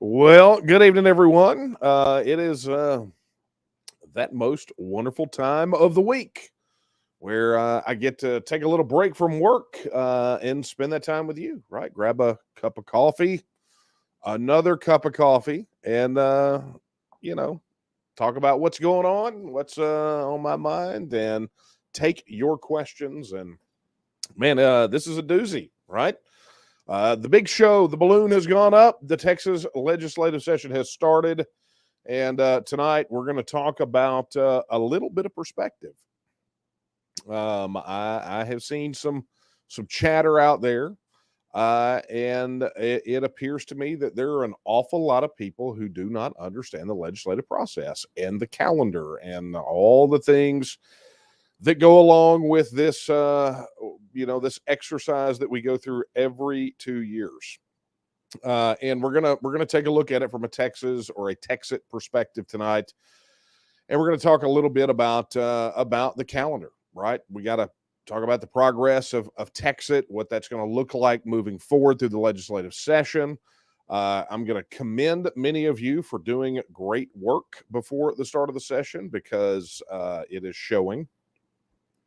Well, good evening, everyone. It is that most wonderful time of the week where I get to take a little break from work and spend that time with you, right? Grab a cup of coffee, another cup of coffee, and, you know, talk about what's going on, what's on my mind, and take your questions. And man, this is a doozy, right? The big show, the balloon has gone up. The Texas legislative session has started. And tonight we're going to talk about a little bit of perspective. I have seen some chatter out there, and it appears to me that there are an awful lot of people who do not understand the legislative process and the calendar and all the things that go along with this, this exercise that we go through every 2 years. And we're gonna take a look at it from a Texas or a TEXIT perspective tonight, and we're gonna talk a little bit about the calendar. Right, we got to talk about the progress of TEXIT, what that's going to look like moving forward through the legislative session. I'm going to commend many of you for doing great work before the start of the session because it is showing.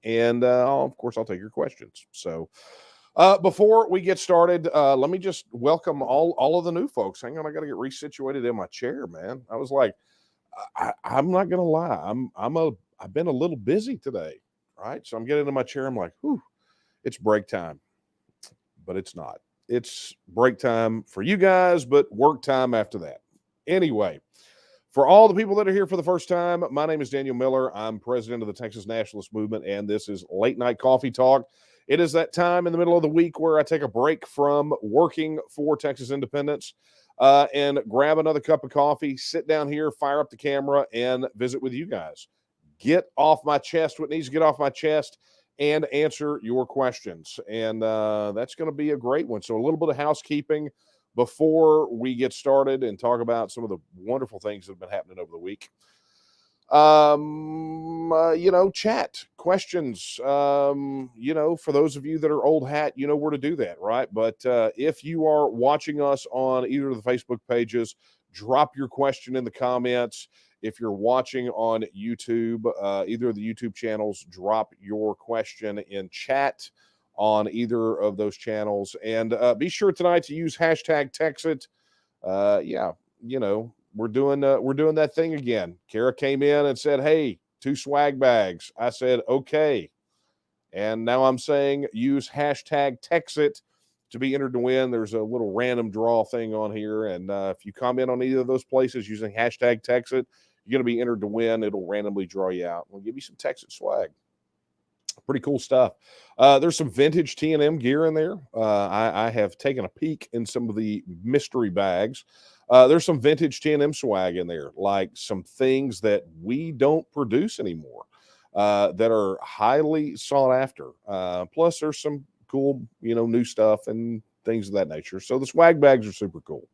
And of course, I'll take your questions. So before we get started, let me just welcome all of the new folks. Hang on, I got to get resituated in my chair, man. I was like, I'm not gonna lie, I've been a little busy today, right? So I'm getting into my chair. I'm like, whew, it's break time, but it's not. It's break time for you guys, but work time after that. Anyway, for all the people that are here for the first time, my name is Daniel Miller. I'm president of the Texas Nationalist movement, and this is Late Night Coffee Talk. It is that time in the middle of the week where I take a break from working for Texas independence and grab another cup of coffee, sit down here, fire up the camera, and visit with you guys. Get off my chest what needs to get off my chest and answer your questions. And that's going to be a great one. So a little bit of housekeeping before we get started and talk about some of the wonderful things that have been happening over the week. Chat questions, for those of you that are old hat, you know where to do that, right? But if you are watching us on either of the Facebook pages, drop your question in the comments. If you're watching on YouTube, either of the YouTube channels, drop your question in chat on either of those channels. And be sure tonight to use hashtag TEXIT. We're doing that thing again. Kara came in and said, hey, 2 swag bags. I said, okay. And now I'm saying use hashtag TEXIT to be entered to win. There's a little random draw thing on here. And if you comment on either of those places using hashtag TEXIT, you're going to be entered to win. It'll randomly draw you out. We'll give you some TEXIT swag. Pretty cool stuff. There's some vintage T&M gear in there. I have taken a peek in some of the mystery bags. There's some vintage T&M swag in there, like some things that we don't produce anymore that are highly sought after. Plus, there's some cool, new stuff and things of that nature. So the swag bags are super cool.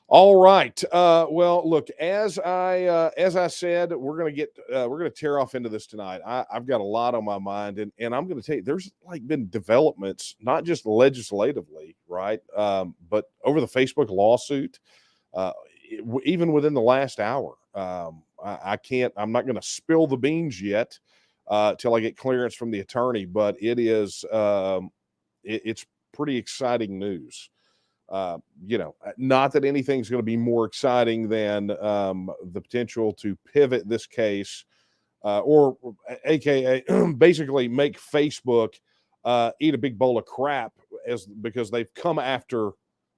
All right. Well, look, as I said, we're gonna tear off into this tonight. I've got a lot on my mind, and I'm gonna tell you, there's been developments, not just legislatively, right, but over the Facebook lawsuit, even within the last hour. I'm not gonna spill the beans yet till I get clearance from the attorney, but it's pretty exciting news. Not that anything's going to be more exciting than the potential to pivot this case or AKA basically make Facebook eat a big bowl of crap because they've come after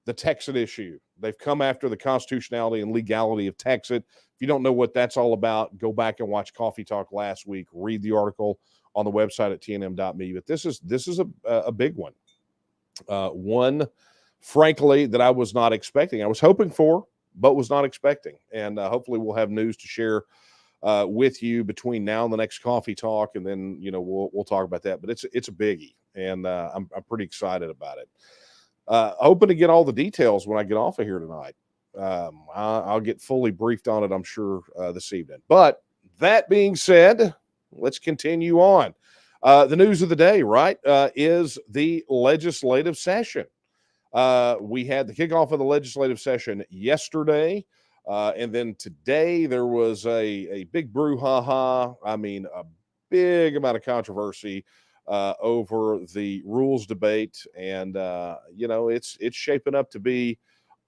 the TEXIT issue. They've come after the constitutionality and legality of TEXIT. If you don't know what that's all about, go back and watch Coffee Talk last week. Read the article on the website at tnm.me. But this is a big one. One, frankly, that I was not expecting. I was hoping for, but was not expecting. And hopefully we'll have news to share with you between now and the next Coffee Talk. And then, we'll talk about that. But it's a biggie. And I'm pretty excited about it. Hoping to get all the details when I get off of here tonight. I'll get fully briefed on it, I'm sure, this evening. But that being said, let's continue on. The news of the day, right, is the legislative session. We had the kickoff of the legislative session yesterday. And then today there was a big brouhaha. I mean, a big amount of controversy over the rules debate. And, it's shaping up to be,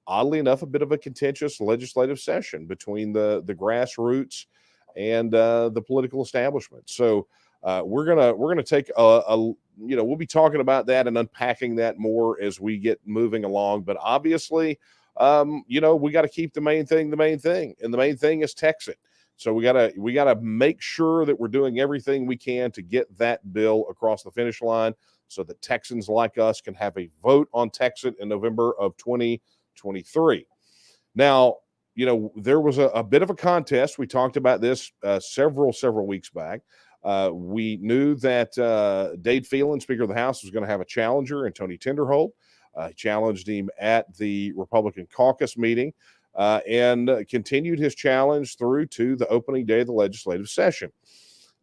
oddly enough, a bit of a contentious legislative session between the grassroots and the political establishment. So we're gonna take we'll be talking about that and unpacking that more as we get moving along. But obviously, we got to keep the main thing, and the main thing is TEXIT. So we gotta make sure that we're doing everything we can to get that bill across the finish line, so that Texans like us can have a vote on TEXIT in November of 2023. Now, there was a bit of a contest. We talked about this several weeks back. We knew that Dade Phelan, Speaker of the House, was going to have a challenger in Tony Tinderholt. He challenged him at the Republican caucus meeting and continued his challenge through to the opening day of the legislative session.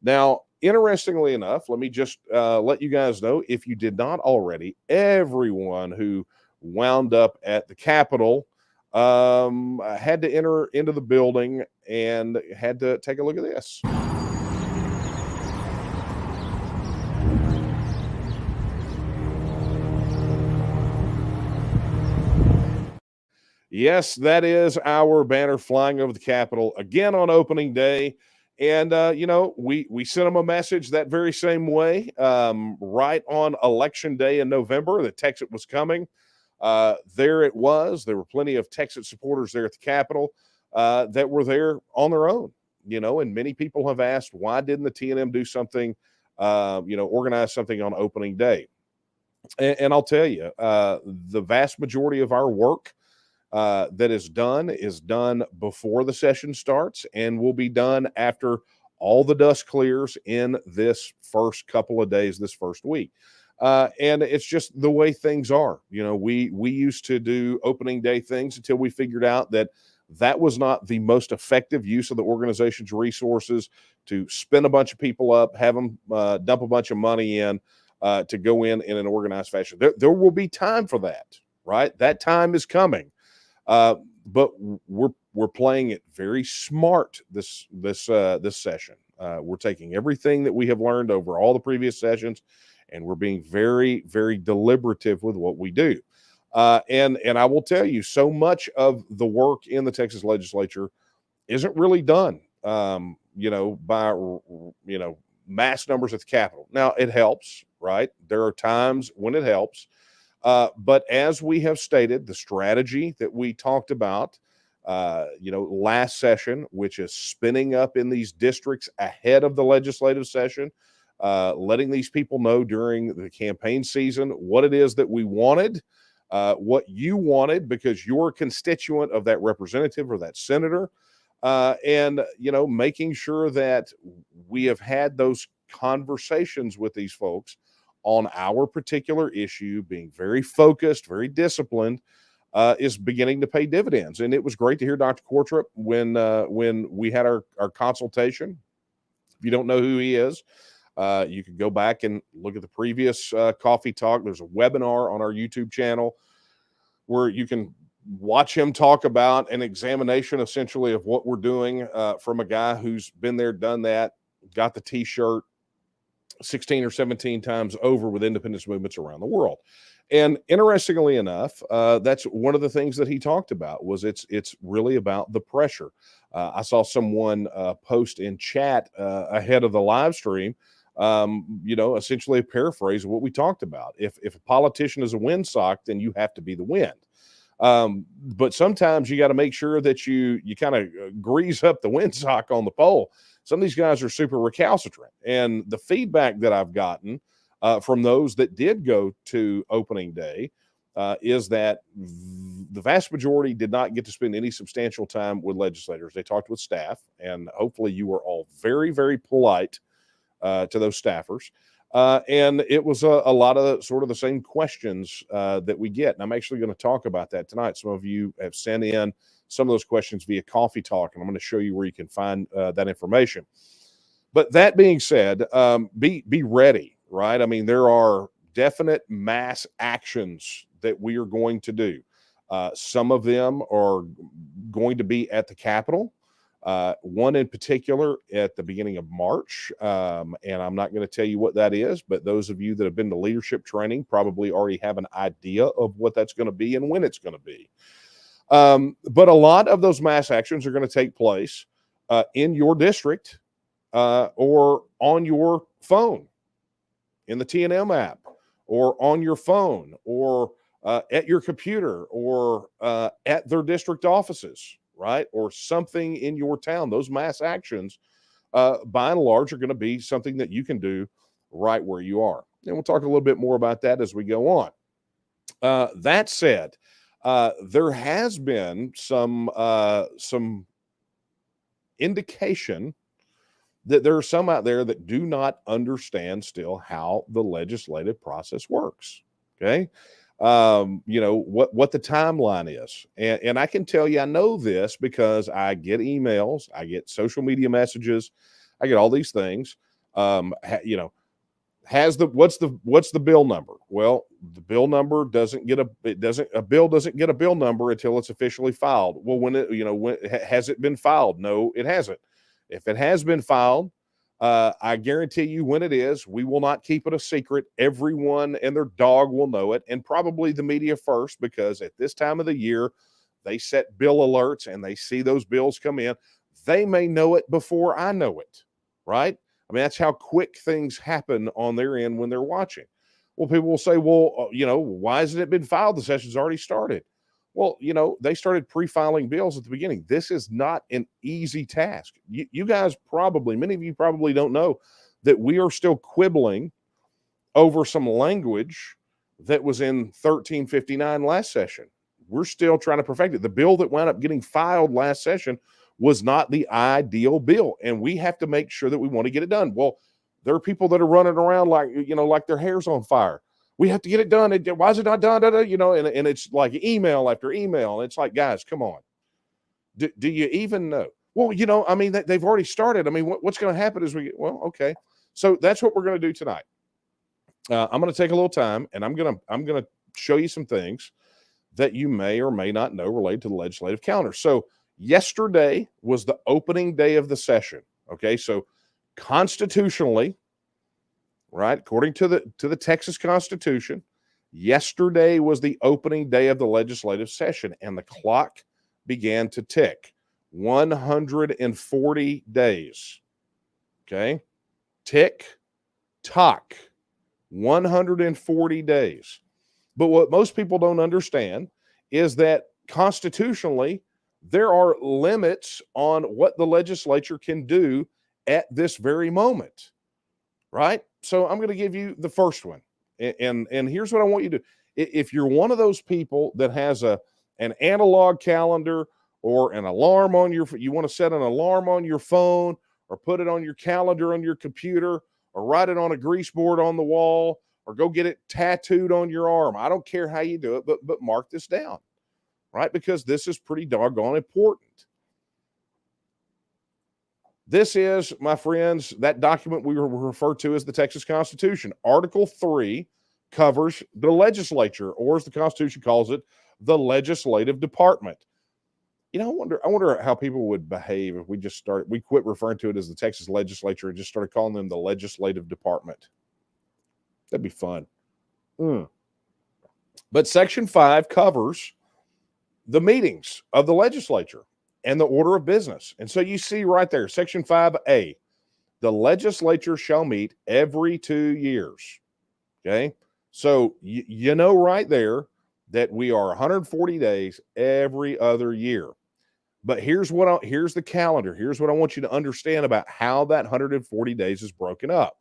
Now, interestingly enough, let me just let you guys know, if you did not already, everyone who wound up at the Capitol had to enter into the building and had to take a look at this. Yes, that is our banner flying over the Capitol again on opening day. And, we sent them a message that very same way, right on election day in November, that TEXIT was coming. There it was. There were plenty of TEXIT supporters there at the Capitol that were there on their own, and many people have asked, why didn't the TNM do something, organize something on opening day? And I'll tell you, the vast majority of our work that is done before the session starts and will be done after all the dust clears in this first couple of days, this first week. And it's just the way things are. We used to do opening day things until we figured out that was not the most effective use of the organization's resources, to spin a bunch of people up, have them dump a bunch of money in to go in an organized fashion. There will be time for that, right? That time is coming. But we're playing it very smart this session. We're taking everything that we have learned over all the previous sessions, and we're being very, very deliberative with what we do. And I will tell you, so much of the work in the Texas legislature isn't really done, by mass numbers at the Capitol. Now, it helps, right? There are times when it helps. But as we have stated, the strategy that we talked about, last session, which is spinning up in these districts ahead of the legislative session, letting these people know during the campaign season what it is that we wanted, what you wanted, because you're a constituent of that representative or that senator, and, making sure that we have had those conversations with these folks on our particular issue, being very focused, very disciplined, is beginning to pay dividends. And it was great to hear Dr. Courtrup when we had our consultation. If you don't know who he is, you can go back and look at the previous coffee talk. There's a webinar on our YouTube channel where you can watch him talk about an examination, essentially, of what we're doing from a guy who's been there, done that, got the T-shirt 16 or 17 times over with independence movements around the world. And interestingly enough, that's one of the things that he talked about, was it's really about the pressure. I saw someone post in chat ahead of the live stream, essentially a paraphrase of what we talked about. If a politician is a windsock, then you have to be the wind. But sometimes you got to make sure that you kind of grease up the windsock on the pole. Some of these guys are super recalcitrant, and the feedback that I've gotten from those that did go to opening day is that the vast majority did not get to spend any substantial time with legislators. They talked with staff, and hopefully you were all very, very polite to those staffers. And it was a lot of sort of the same questions that we get. And I'm actually going to talk about that tonight. Some of you have sent in some of those questions via Coffee Talk, and I'm going to show you where you can find that information. But that being said, be ready, right? I mean, there are definite mass actions that we are going to do. Some of them are going to be at the Capitol. One in particular at the beginning of March, and I'm not going to tell you what that is, but those of you that have been to leadership training probably already have an idea of what that's going to be and when it's going to be. But a lot of those mass actions are going to take place in your district or on your phone, in the TNM app, or on your phone, or at your computer, or at their district offices, right? Or something in your town. Those mass actions, by and large, are going to be something that you can do right where you are. And we'll talk a little bit more about that as we go on. That said, there has been some indication that there are some out there that do not understand still how the legislative process works. Okay. You know, what the timeline is. And I can tell you, I know this because I get emails, I get social media messages, I get all these things. You know, what's the bill number? Well, the bill number doesn't get a bill doesn't get a bill number until it's officially filed. Well, has it been filed? No, it hasn't. If it has been filed, I guarantee you when it is, we will not keep it a secret. Everyone and their dog will know it, and probably the media first, because at this time of the year, they set bill alerts and they see those bills come in. They may know it before I know it, right? I mean, that's how quick things happen on their end when they're watching. Well, people will say, well, you know, why hasn't it been filed? The session's already started. Well, you know, they started pre-filing bills at the beginning. This is not an easy task. You guys probably, many of you probably don't know that we are still quibbling over some language that was in 1359 last session. We're still trying to perfect it. The bill that wound up getting filed last session was not the ideal bill, and we have to make sure that we want to get it done. Well, there are people that are running around like, you know, like their hair's on fire. We have to get it done. Why is it not done? You know, and it's like email after email. It's like, guys, come on. Do you even know? Well, you know, I mean, they've already started. I mean, what's going to happen is well, okay. So that's what we're going to do tonight. I'm going to take a little time, and I'm going to show you some things that you may or may not know related to the legislative calendar. So yesterday was the opening day of the session. Okay, so constitutionally, right, according to the Texas Constitution, yesterday was the opening day of the legislative session, and the clock began to tick. 140 days. Okay, tick tock. 140 days. But what most people don't understand is that constitutionally, there are limits on what the legislature can do at this very moment, right? So I'm going to give you the first one. And here's what I want you to do. If you're one of those people that has an analog calendar or an alarm on you want to set an alarm on your phone or put it on your calendar on your computer or write it on a grease board on the wall or go get it tattooed on your arm. I don't care how you do it, but mark this down, right? Because this is pretty doggone important. This is, my friends, that document we refer to as the Texas Constitution. Article 3 covers the legislature, or as the Constitution calls it, the legislative department. You know, I wonder how people would behave if we quit referring to it as the Texas legislature and just started calling them the legislative department. That'd be fun. But Section 5 covers the meetings of the legislature and the order of business. And so you see right there, Section 5A, the legislature shall meet every 2 years. Okay? So you know right there that we are 140 days every other year. But here's the calendar. Here's what I want you to understand about how that 140 days is broken up.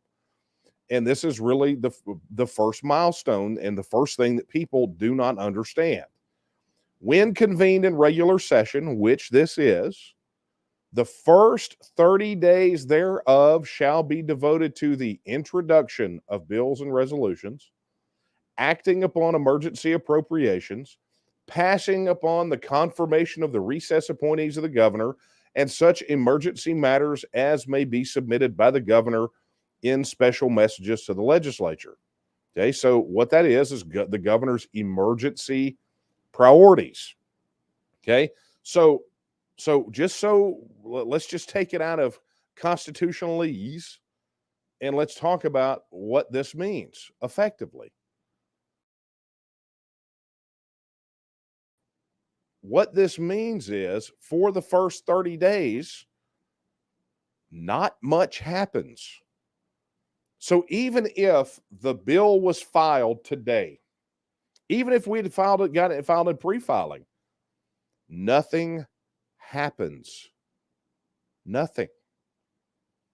And this is really the first milestone and the first thing that people do not understand. When convened in regular session, which this is, the first 30 days thereof shall be devoted to the introduction of bills and resolutions, acting upon emergency appropriations, passing upon the confirmation of the recess appointees of the governor, and such emergency matters as may be submitted by the governor in special messages to the legislature. Okay, so what that is the governor's emergency priorities. Okay, so let's just take it out of constitutionalese and let's talk about what this means effectively. What this means is for the first 30 days, not much happens. So even if the bill was filed today, even if we had got it filed in pre-filing, nothing happens. Nothing.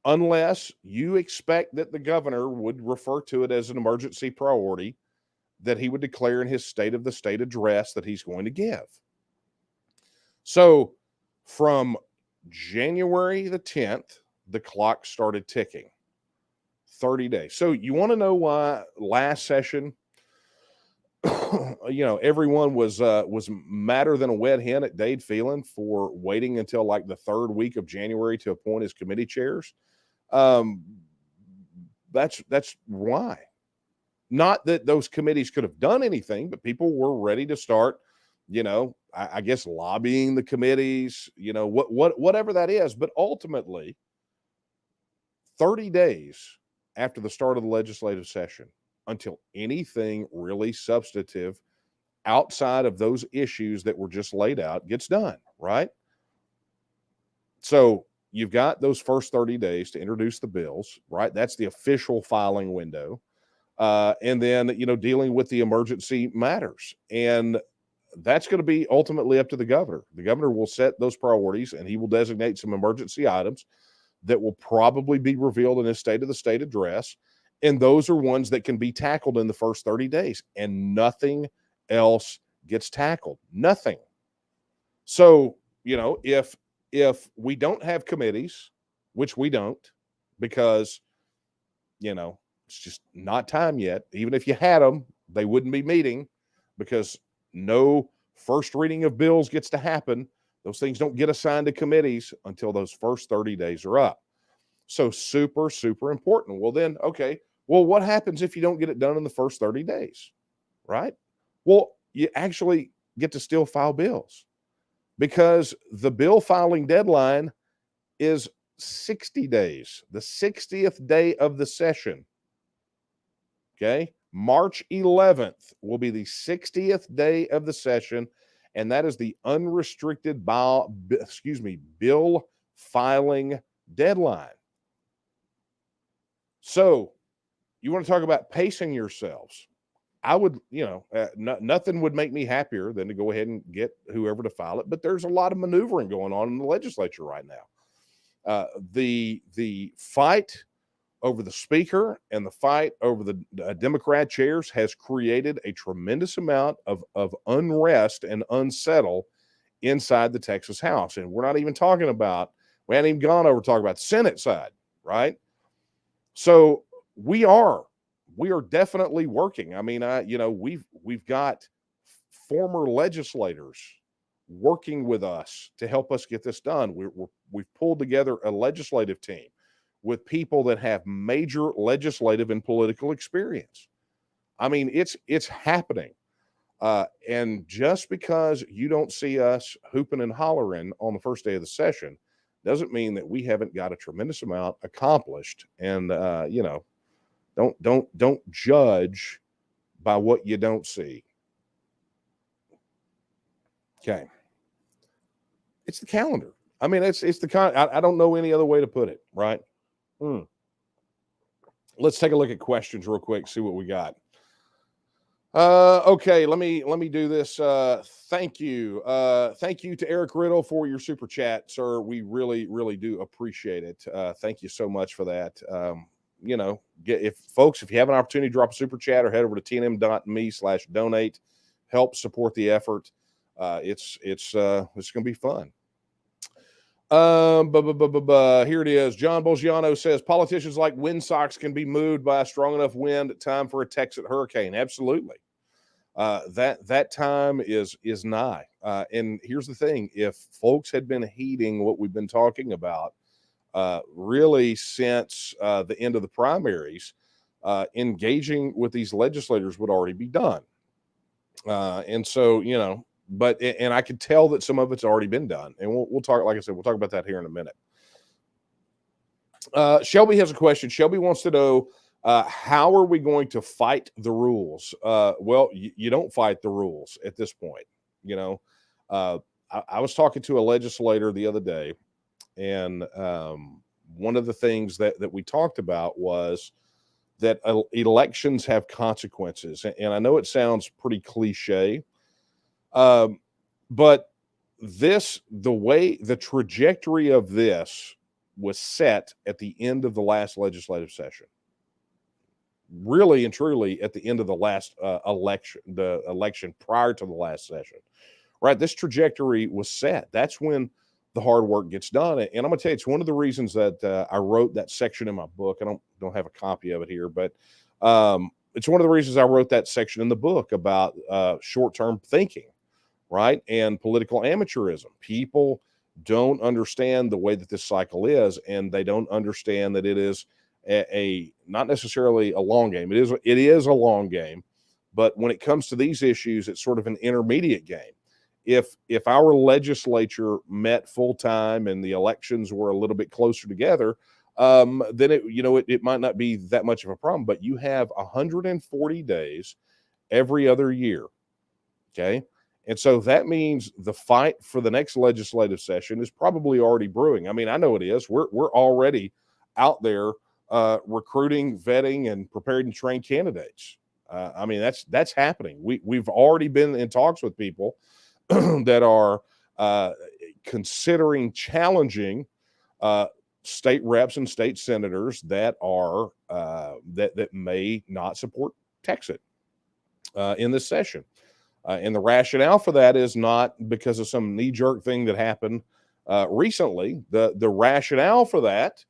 Unless you expect that the governor would refer to it as an emergency priority that he would declare in his state of the state address that he's going to give. So from January the 10th, the clock started ticking. 30 days. So you want to know why last session, everyone was madder than a wet hen at Dade Phelan for waiting until like the third week of January to appoint his committee chairs. That's why. Not that those committees could have done anything, but people were ready to start, I guess lobbying the committees, whatever that is. But ultimately, 30 days after the start of the legislative session until anything really substantive outside of those issues that were just laid out gets done, right? So you've got those first 30 days to introduce the bills, right? That's the official filing window. And then, dealing with the emergency matters. And that's going to be ultimately up to the governor. The governor will set those priorities and he will designate some emergency items that will probably be revealed in his state of the state address. And those are ones that can be tackled in the first 30 days and nothing else gets tackled. Nothing. So, if we don't have committees, which we don't, because, it's just not time yet. Even if you had them, they wouldn't be meeting because no first reading of bills gets to happen. Those things don't get assigned to committees until those first 30 days are up. So super, super important. Well, then, okay. Well, what happens if you don't get it done in the first 30 days? Right? Well, you actually get to still file bills because the bill filing deadline is 60 days, the 60th day of the session. Okay. March 11th will be the 60th day of the session. And that is the unrestricted bill filing deadline. So you want to talk about pacing yourselves. I would, nothing would make me happier than to go ahead and get whoever to file it. But there's a lot of maneuvering going on in the legislature right now. The fight over the speaker and the fight over the Democrat chairs has created a tremendous amount of unrest and unsettle inside the Texas House. And we're not even talking about, we haven't even gone over to talk about the Senate side, right? So we are definitely working. I mean, we've got former legislators working with us to help us get this done. We've pulled together a legislative team with people that have major legislative and political experience. I mean, it's happening. And just because you don't see us hooping and hollering on the first day of the session doesn't mean that we haven't got a tremendous amount accomplished. And don't judge by what you don't see. Okay. It's the calendar. I mean, it's the I don't know any other way to put it, right? Let's take a look at questions real quick, see what we got. Okay, let me do this. Thank you to Eric Riddle for your super chat, sir. We really, really do appreciate it. Thank you so much for that. If you have an opportunity to drop a super chat or head over to tnm.me/donate, help support the effort. It's going to be fun. Here it is. John Bolgiano says politicians like windsocks can be moved by a strong enough wind at time for a TEXIT hurricane. Absolutely. That time is nigh. And here's the thing. If folks had been heeding what we've been talking about, really since the end of the primaries, engaging with these legislators would already be done. And so, and I could tell that some of it's already been done. And we'll talk, like I said, we'll talk about that here in a minute. Shelby has a question. Shelby wants to know, how are we going to fight the rules? Well, you don't fight the rules at this point. I was talking to a legislator the other day, and one of the things that we talked about was that elections have consequences. And I know it sounds pretty cliche, but the trajectory of this was set at the end of the last legislative session. Really and truly at the end of the last election, the election prior to the last session, right? This trajectory was set. That's when the hard work gets done. And I'm gonna tell you, it's one of the reasons that I wrote that section in my book. I don't have a copy of it here, but it's one of the reasons I wrote that section in the book about short-term thinking, right? And political amateurism. People don't understand the way that this cycle is, and they don't understand that it is a not necessarily a long game. It is a long game, but when it comes to these issues, it's sort of an intermediate game. If our legislature met full time and the elections were a little bit closer together, then it might not be that much of a problem. But you have 140 days every other year, okay? And so that means the fight for the next legislative session is probably already brewing. I mean, I know it is. We're already out there recruiting, vetting, and preparing to train candidates. I mean, that's happening. We've already been in talks with people that are considering challenging state reps and state senators that are that may not support TEXIT in this session. And the rationale for that is not because of some knee-jerk thing that happened recently. The rationale for that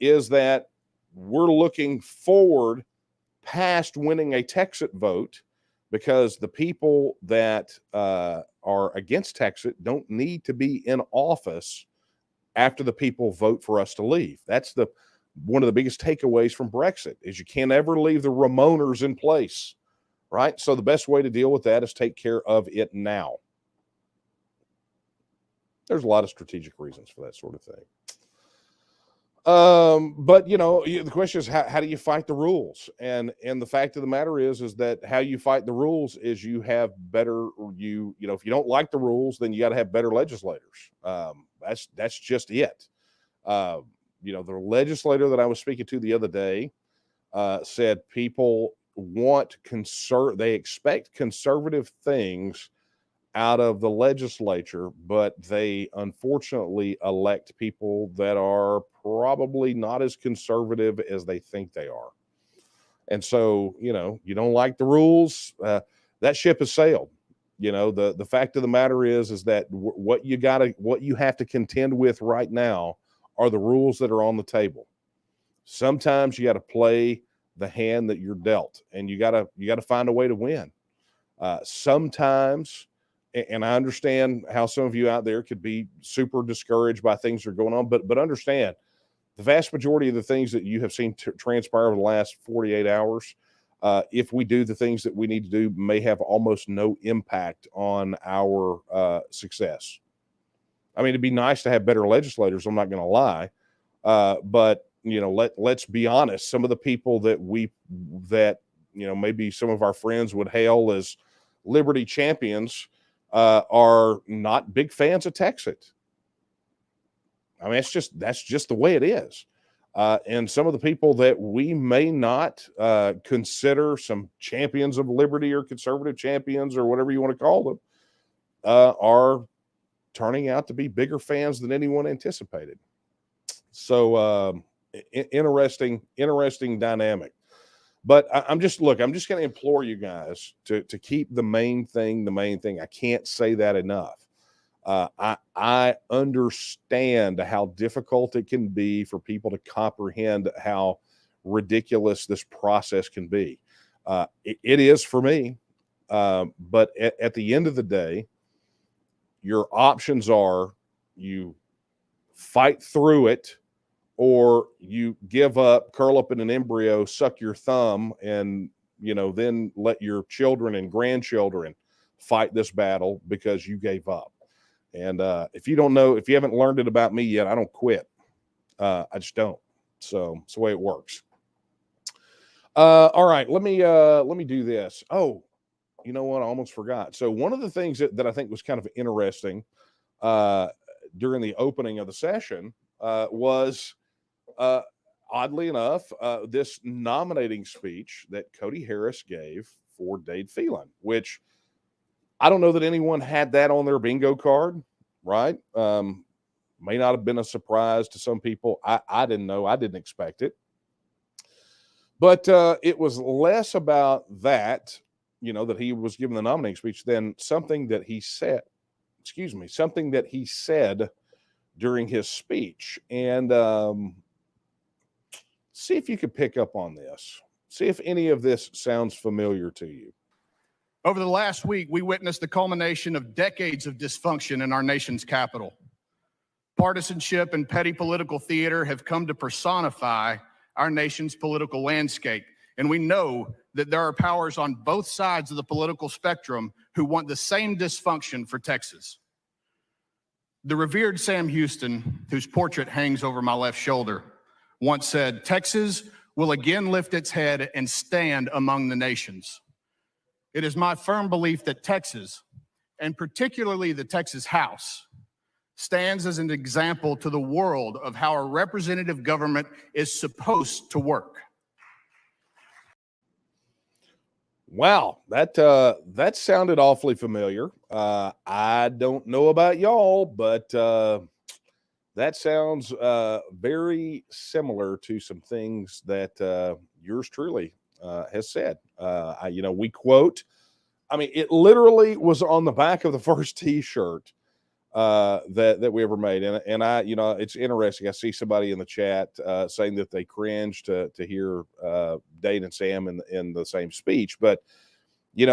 is that we're looking forward past winning a TEXIT vote, because the people that are against TEXIT don't need to be in office after the people vote for us to leave. That's one of the biggest takeaways from Brexit, is you can't ever leave the Ramoners in place. Right? So the best way to deal with that is take care of it now. There's a lot of strategic reasons for that sort of thing. But the question is, how do you fight the rules? And the fact of the matter is that how you fight the rules is you have better, if you don't like the rules, then you got to have better legislators. That's just it. The legislator that I was speaking to the other day said people they expect conservative things out of the legislature, but they unfortunately elect people that are probably not as conservative as they think they are. And so, you don't like the rules, that ship has sailed. The fact of the matter is that what you have to contend with right now are the rules that are on the table. Sometimes you got to play the hand that you're dealt, and you gotta find a way to win. Sometimes, and I understand how some of you out there could be super discouraged by things that are going on, but understand the vast majority of the things that you have seen transpire over the last 48 hours, if we do the things that we need to do, may have almost no impact on our success. I mean, it'd be nice to have better legislators, I'm not going to lie, but let's be honest. Some of the people that maybe some of our friends would hail as liberty champions are not big fans of TEXIT. I mean, that's just the way it is. And some of the people that we may not consider some champions of liberty or conservative champions or whatever you want to call them are turning out to be bigger fans than anyone anticipated. So interesting dynamic. But I'm just going to implore you guys to keep the main thing the main thing. I can't say that enough. I understand how difficult it can be for people to comprehend how ridiculous this process can be. It is for me. But at the end of the day, your options are you fight through it, or you give up, curl up in an embryo, suck your thumb, and then let your children and grandchildren fight this battle because you gave up. And if you don't know, if you haven't learned it about me yet, I don't quit. I just don't. So it's the way it works. All right, let me do this. Oh, you know what? I almost forgot. So one of the things that I think was kind of interesting during the opening of the session was, oddly enough, this nominating speech that Cody Harris gave for Dade Phelan, which I don't know that anyone had that on their bingo card, right? May not have been a surprise to some people. I didn't know. I didn't expect it. But it was less about that, that he was giving the nominating speech than something that he said, something that he said during his speech. And see if you could pick up on this. See if any of this sounds familiar to you. Over the last week, we witnessed the culmination of decades of dysfunction in our nation's capital. Partisanship and petty political theater have come to personify our nation's political landscape. And we know that there are powers on both sides of the political spectrum who want the same dysfunction for Texas. The revered Sam Houston, whose portrait hangs over my left shoulder, once said, "Texas will again lift its head and stand among the nations." It is my firm belief that Texas, and particularly the Texas House, stands as an example to the world of how a representative government is supposed to work. Wow, that sounded awfully familiar. I don't know about y'all, but that sounds very similar to some things that yours truly has said. We quote. I mean, it literally was on the back of the first T-shirt that we ever made, and I, it's interesting. I see somebody in the chat saying that they cringe to hear Dade and Sam in the same speech, but you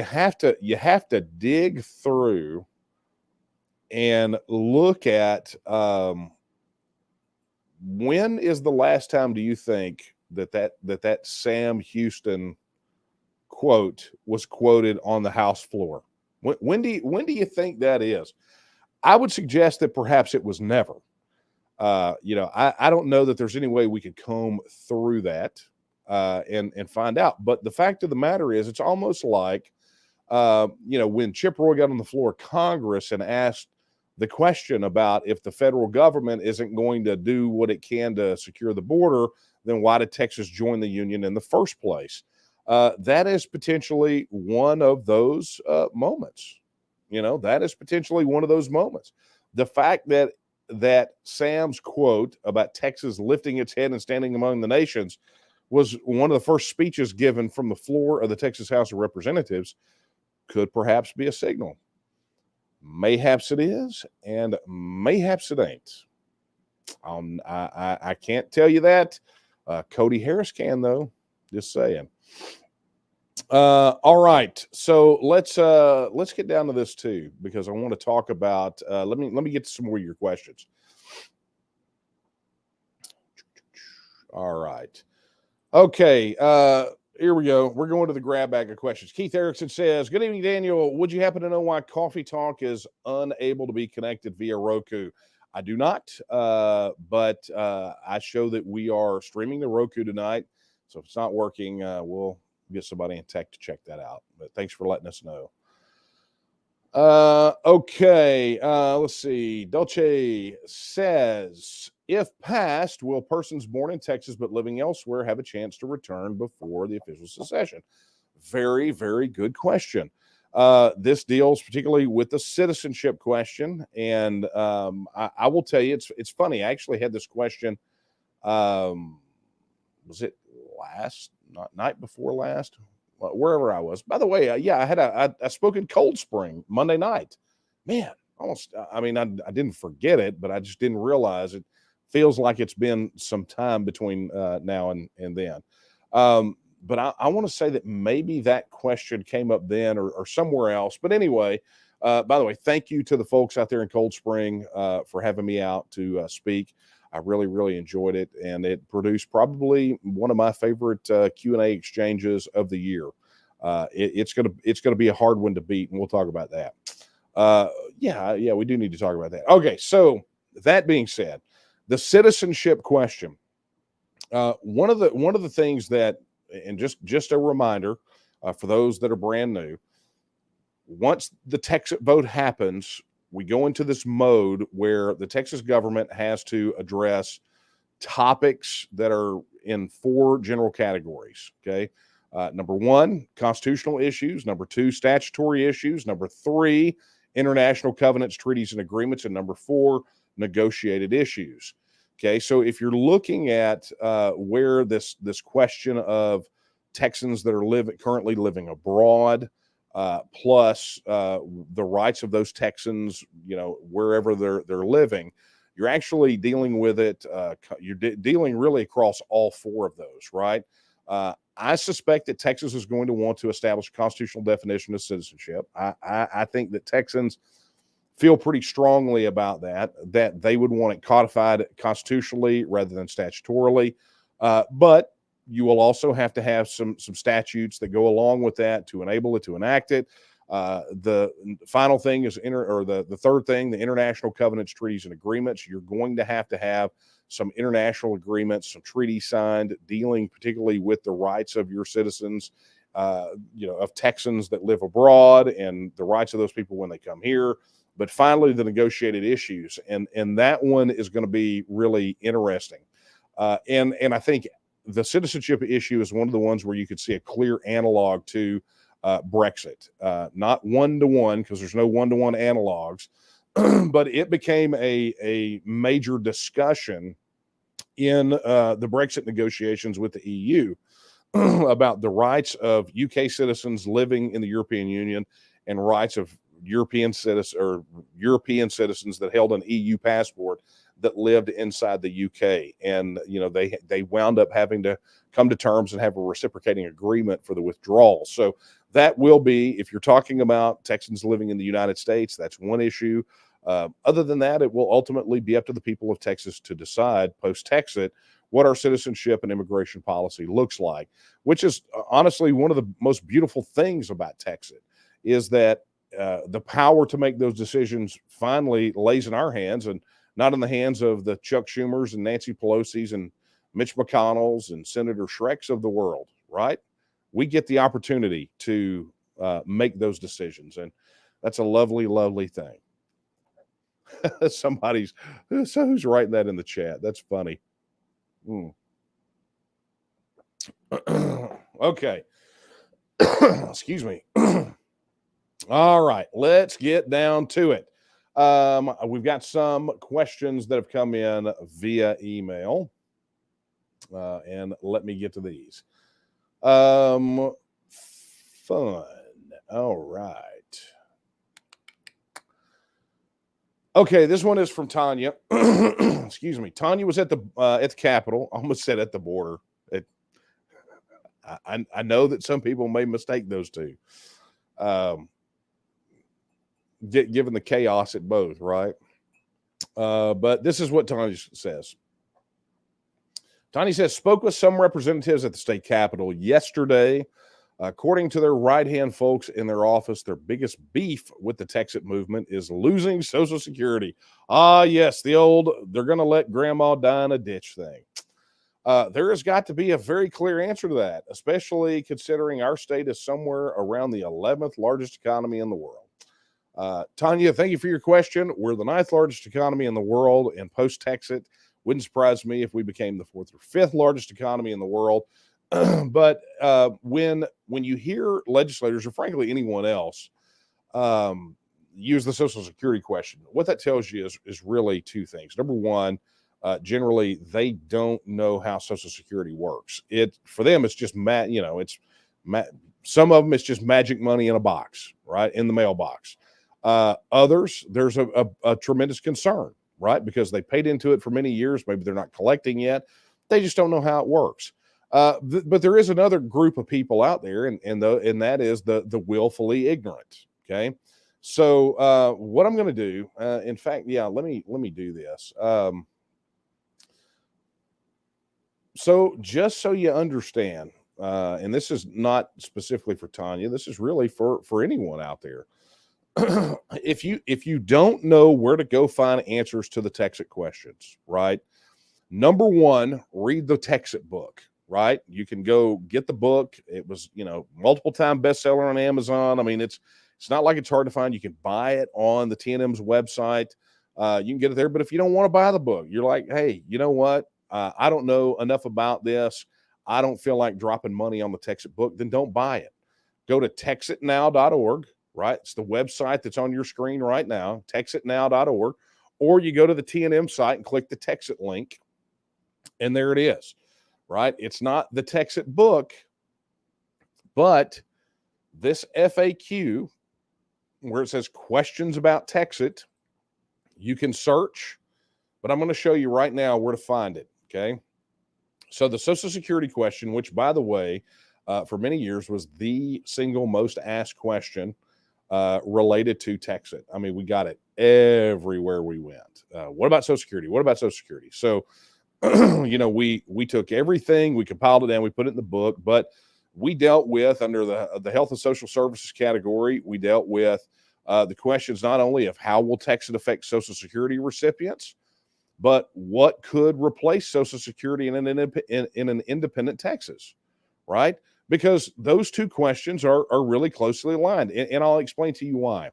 have to dig through and look at when is the last time do you think that Sam Houston quote was quoted on the House floor? When do you think that is? I would suggest that perhaps it was never. I don't know that there's any way we could comb through that and find out. But the fact of the matter is, it's almost like when Chip Roy got on the floor of Congress and asked the question about if the federal government isn't going to do what it can to secure the border, then why did Texas join the union in the first place? That is potentially one of those moments. That is potentially one of those moments. The fact that Sam's quote about Texas lifting its head and standing among the nations was one of the first speeches given from the floor of the Texas House of Representatives could perhaps be a signal. Mayhaps it is, and mayhaps it ain't. I can't tell you that. Cody Harris can, though. Just saying. All right, so let's get down to this too, because I want to talk about. Let me get to some more of your questions. All right, okay. Here we go. We're going to the grab bag of questions. Keith Erickson says, "Good evening, Daniel. Would you happen to know why Coffee Talk is unable to be connected via Roku?" I do not, but I show that we are streaming the Roku tonight. So if it's not working, we'll get somebody in tech to check that out. But thanks for letting us know. Okay. Let's see. Dolce says, if passed, will persons born in Texas but living elsewhere have a chance to return before the official secession? Very, very good question. This deals particularly with the citizenship question. And I will tell you, it's funny. I actually had this question. Was it night before last? Wherever I was. By the way, I spoke in Cold Spring Monday night. Man, almost. I mean, I didn't forget it, but I just didn't realize it. Feels like it's been some time between now and then. But I want to say that maybe that question came up then or somewhere else. But anyway, by the way, thank you to the folks out there in Cold Spring for having me out to speak. I really, really enjoyed it, and it produced probably one of my favorite Q&A exchanges of the year. It's gonna be a hard one to beat, and we'll talk about that. Yeah, we do need to talk about that. Okay, so that being said, the citizenship question. One of the things that, and just a reminder for those that are brand new, once the Texas vote happens, we go into this mode where the Texas government has to address topics that are in 4 general categories. Okay. Number 1, constitutional issues. Number 2, statutory issues. Number 3, international covenants, treaties, and agreements. And number 4, negotiated issues. Okay. So if you're looking at where this question of Texans that are currently living abroad, plus the rights of those Texans, wherever they're living, you're actually dealing with it. You're dealing really across all 4 of those, right? I suspect that Texas is going to want to establish a constitutional definition of citizenship. I think that Texans feel pretty strongly about that they would want it codified constitutionally rather than statutorily. But you will also have to have some statutes that go along with that to enable it, to enact it. The final thing is the third thing, the international covenants, treaties, and agreements. You're going to have some international agreements, some treaties signed dealing particularly with the rights of your citizens, of Texans that live abroad, and the rights of those people when they come here. But finally, the negotiated issues, and that one is going to be really interesting. And I think the citizenship issue is one of the ones where you could see a clear analog to Brexit, not one-to-one, because there's no one-to-one analogs, but it became a major discussion in the Brexit negotiations with the EU about the rights of UK citizens living in the European Union and rights of European citizens that held an EU passport that lived inside the UK. And, they wound up having to come to terms and have a reciprocating agreement for the withdrawal. So that will be, if you're talking about Texans living in the United States, that's one issue. Other than that, it will ultimately be up to the people of Texas to decide post-Texit what our citizenship and immigration policy looks like, which is honestly one of the most beautiful things about Texas, is that the power to make those decisions finally lays in our hands and not in the hands of the Chuck Schumers and Nancy Pelosi's and Mitch McConnell's and Senator Shreks of the world, right? We get the opportunity to make those decisions, and that's a lovely, lovely thing. Who's writing that in the chat? That's funny. Okay. Excuse me. All right, let's get down to it. We've got some questions that have come in via email, and let me get to these. Fun. All right. Okay, this one is from Tanya. Excuse me. Tanya was at the Capitol. I almost said at the border. I know that some people may mistake those two. Given the chaos at both, right? But this is what Tanya says. Tanya says, spoke with some representatives at the state capitol yesterday. According to their right-hand folks in their office, their biggest beef with the TEXIT movement is losing Social Security. Ah, yes, the old, they're going to let grandma die in a ditch thing. There has got to be a very clear answer to that, especially considering our state is somewhere around the 11th largest economy in the world. Tanya, thank you for your question. We're the 9th largest economy in the world, and post-TEXIT, wouldn't surprise me if we became the 4th or 5th largest economy in the world. But when you hear legislators, or frankly anyone else, use the Social Security question, what that tells you is really two things. Number one, generally they don't know how Social Security works. For them, it's just some of them it's just magic money in a box, right, in the mailbox. Others, there's a tremendous concern, right, because they paid into it for many years. Maybe they're not collecting yet. They just don't know how it works. But there is another group of people out there, and that is the willfully ignorant. Okay, so what I'm going to do, in fact, let me do this. So just so you understand, and this is not specifically for Tanya, this is really for anyone out there. If you don't know where to go find answers to the TEXIT questions, right? Number one, read the TEXIT book, right? You can go get the book. It was, multiple time bestseller on Amazon. I mean, it's not like it's hard to find. You can buy it on the TNM's website. You can get it there. But if you don't want to buy the book, you're like, hey, you know what? I don't know enough about this. I don't feel like dropping money on the TEXIT book. Then don't buy it. Go to texitnow.org, right? It's the website that's on your screen right now, texitnow.org. Or you go to the TNM site and click the TEXIT link, and there it is, right? It's not the TEXIT book, but this FAQ, where it says questions about TEXIT, you can search, but I'm going to show you right now where to find it, okay? So the Social Security question, which, by the way, for many years was the single most asked question related to TEXIT. I mean, we got it everywhere we went. What about Social Security? What about Social Security? So, we took everything, we compiled it down, we put it in the book, but we dealt with, under the Health and Social Services category, we dealt with the questions not only of how will TEXIT affect Social Security recipients, but what could replace Social Security in an independent Texas, right? Because those two questions are really closely aligned, and I'll explain to you why.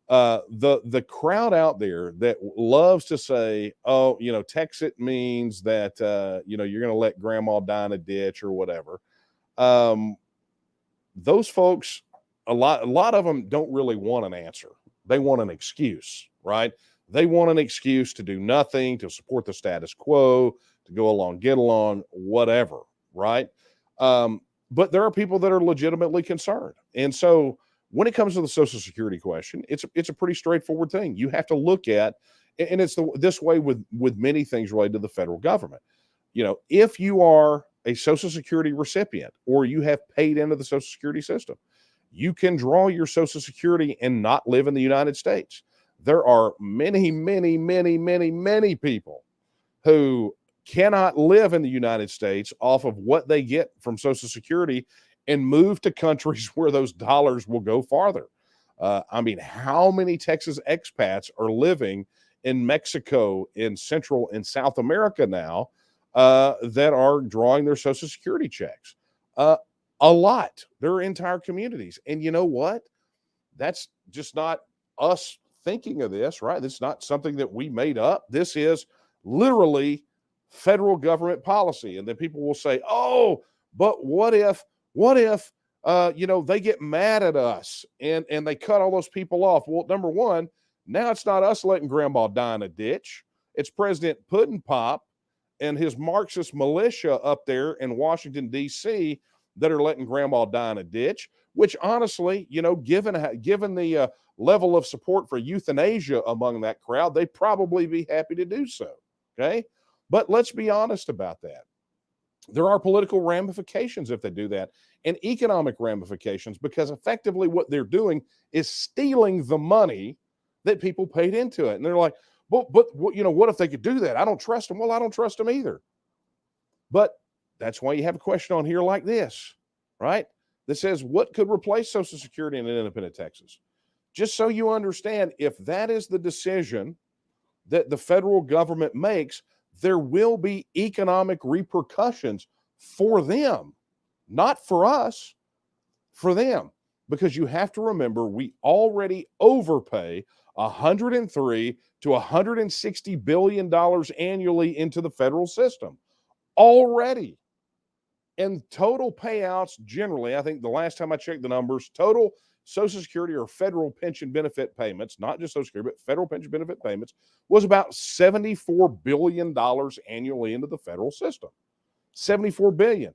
The crowd out there that loves to say, oh, TEXIT means that you're going to let grandma die in a ditch or whatever. Those folks, a lot of them don't really want an answer. They want an excuse, right? They want an excuse to do nothing, to support the status quo, to go along, get along, whatever, right? But there are people that are legitimately concerned. And so when it comes to the Social Security question, it's a pretty straightforward thing. You have to look at, and it's this way with many things related to the federal government. If you are a Social Security recipient or you have paid into the Social Security system, you can draw your Social Security and not live in the United States. There are many, many, many, many, many people who cannot live in the United States off of what they get from Social Security and move to countries where those dollars will go farther. How many Texas expats are living in Mexico, in Central and South America now that are drawing their Social Security checks? A lot. There are entire communities. And you know what? That's just not us thinking of this, right? This is not something that we made up. This is literally federal government policy. And then people will say, oh, but what if they get mad at us and they cut all those people off? Well, number one, now it's not us letting grandma die in a ditch. It's President Puddin' Pop and his Marxist militia up there in Washington, D.C. that are letting grandma die in a ditch, which honestly, given the level of support for euthanasia among that crowd, they'd probably be happy to do so, okay? But let's be honest about that. There are political ramifications if they do that, and economic ramifications, because effectively what they're doing is stealing the money that people paid into it. And they're like, but what if they could do that? I don't trust them. Well, I don't trust them either. But that's why you have a question on here like this, right? That says, what could replace Social Security in an independent Texas? Just so you understand, if that is the decision that the federal government makes, there will be economic repercussions for them, not for us, for them. Because you have to remember, we already overpay $103 to $160 billion annually into the federal system already. And total payouts, generally, I think the last time I checked the numbers, total Social Security or federal pension benefit payments, not just Social Security, but federal pension benefit payments, was about $74 billion annually into the federal system. $74 billion.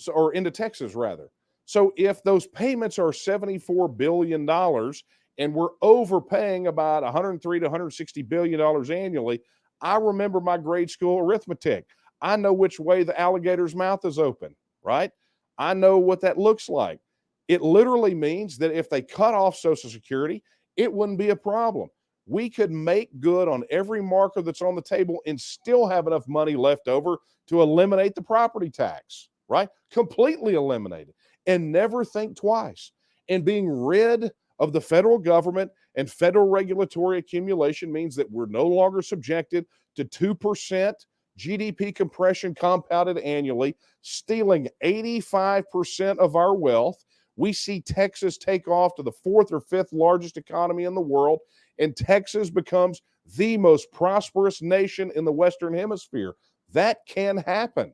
Or into Texas, rather. So if those payments are $74 billion and we're overpaying about $103 to $160 billion annually, I remember my grade school arithmetic. I know which way the alligator's mouth is open, right? I know what that looks like. It literally means that if they cut off Social Security, it wouldn't be a problem. we could make good on every marker that's on the table and still have enough money left over to eliminate the property tax, right? Completely eliminate it and never think twice. And being rid of the federal government and federal regulatory accumulation means that we're no longer subjected to 2% GDP compression compounded annually, stealing 85% of our wealth. We see Texas take off to the 4th or 5th largest economy in the world, and Texas becomes the most prosperous nation in the Western Hemisphere. That can happen,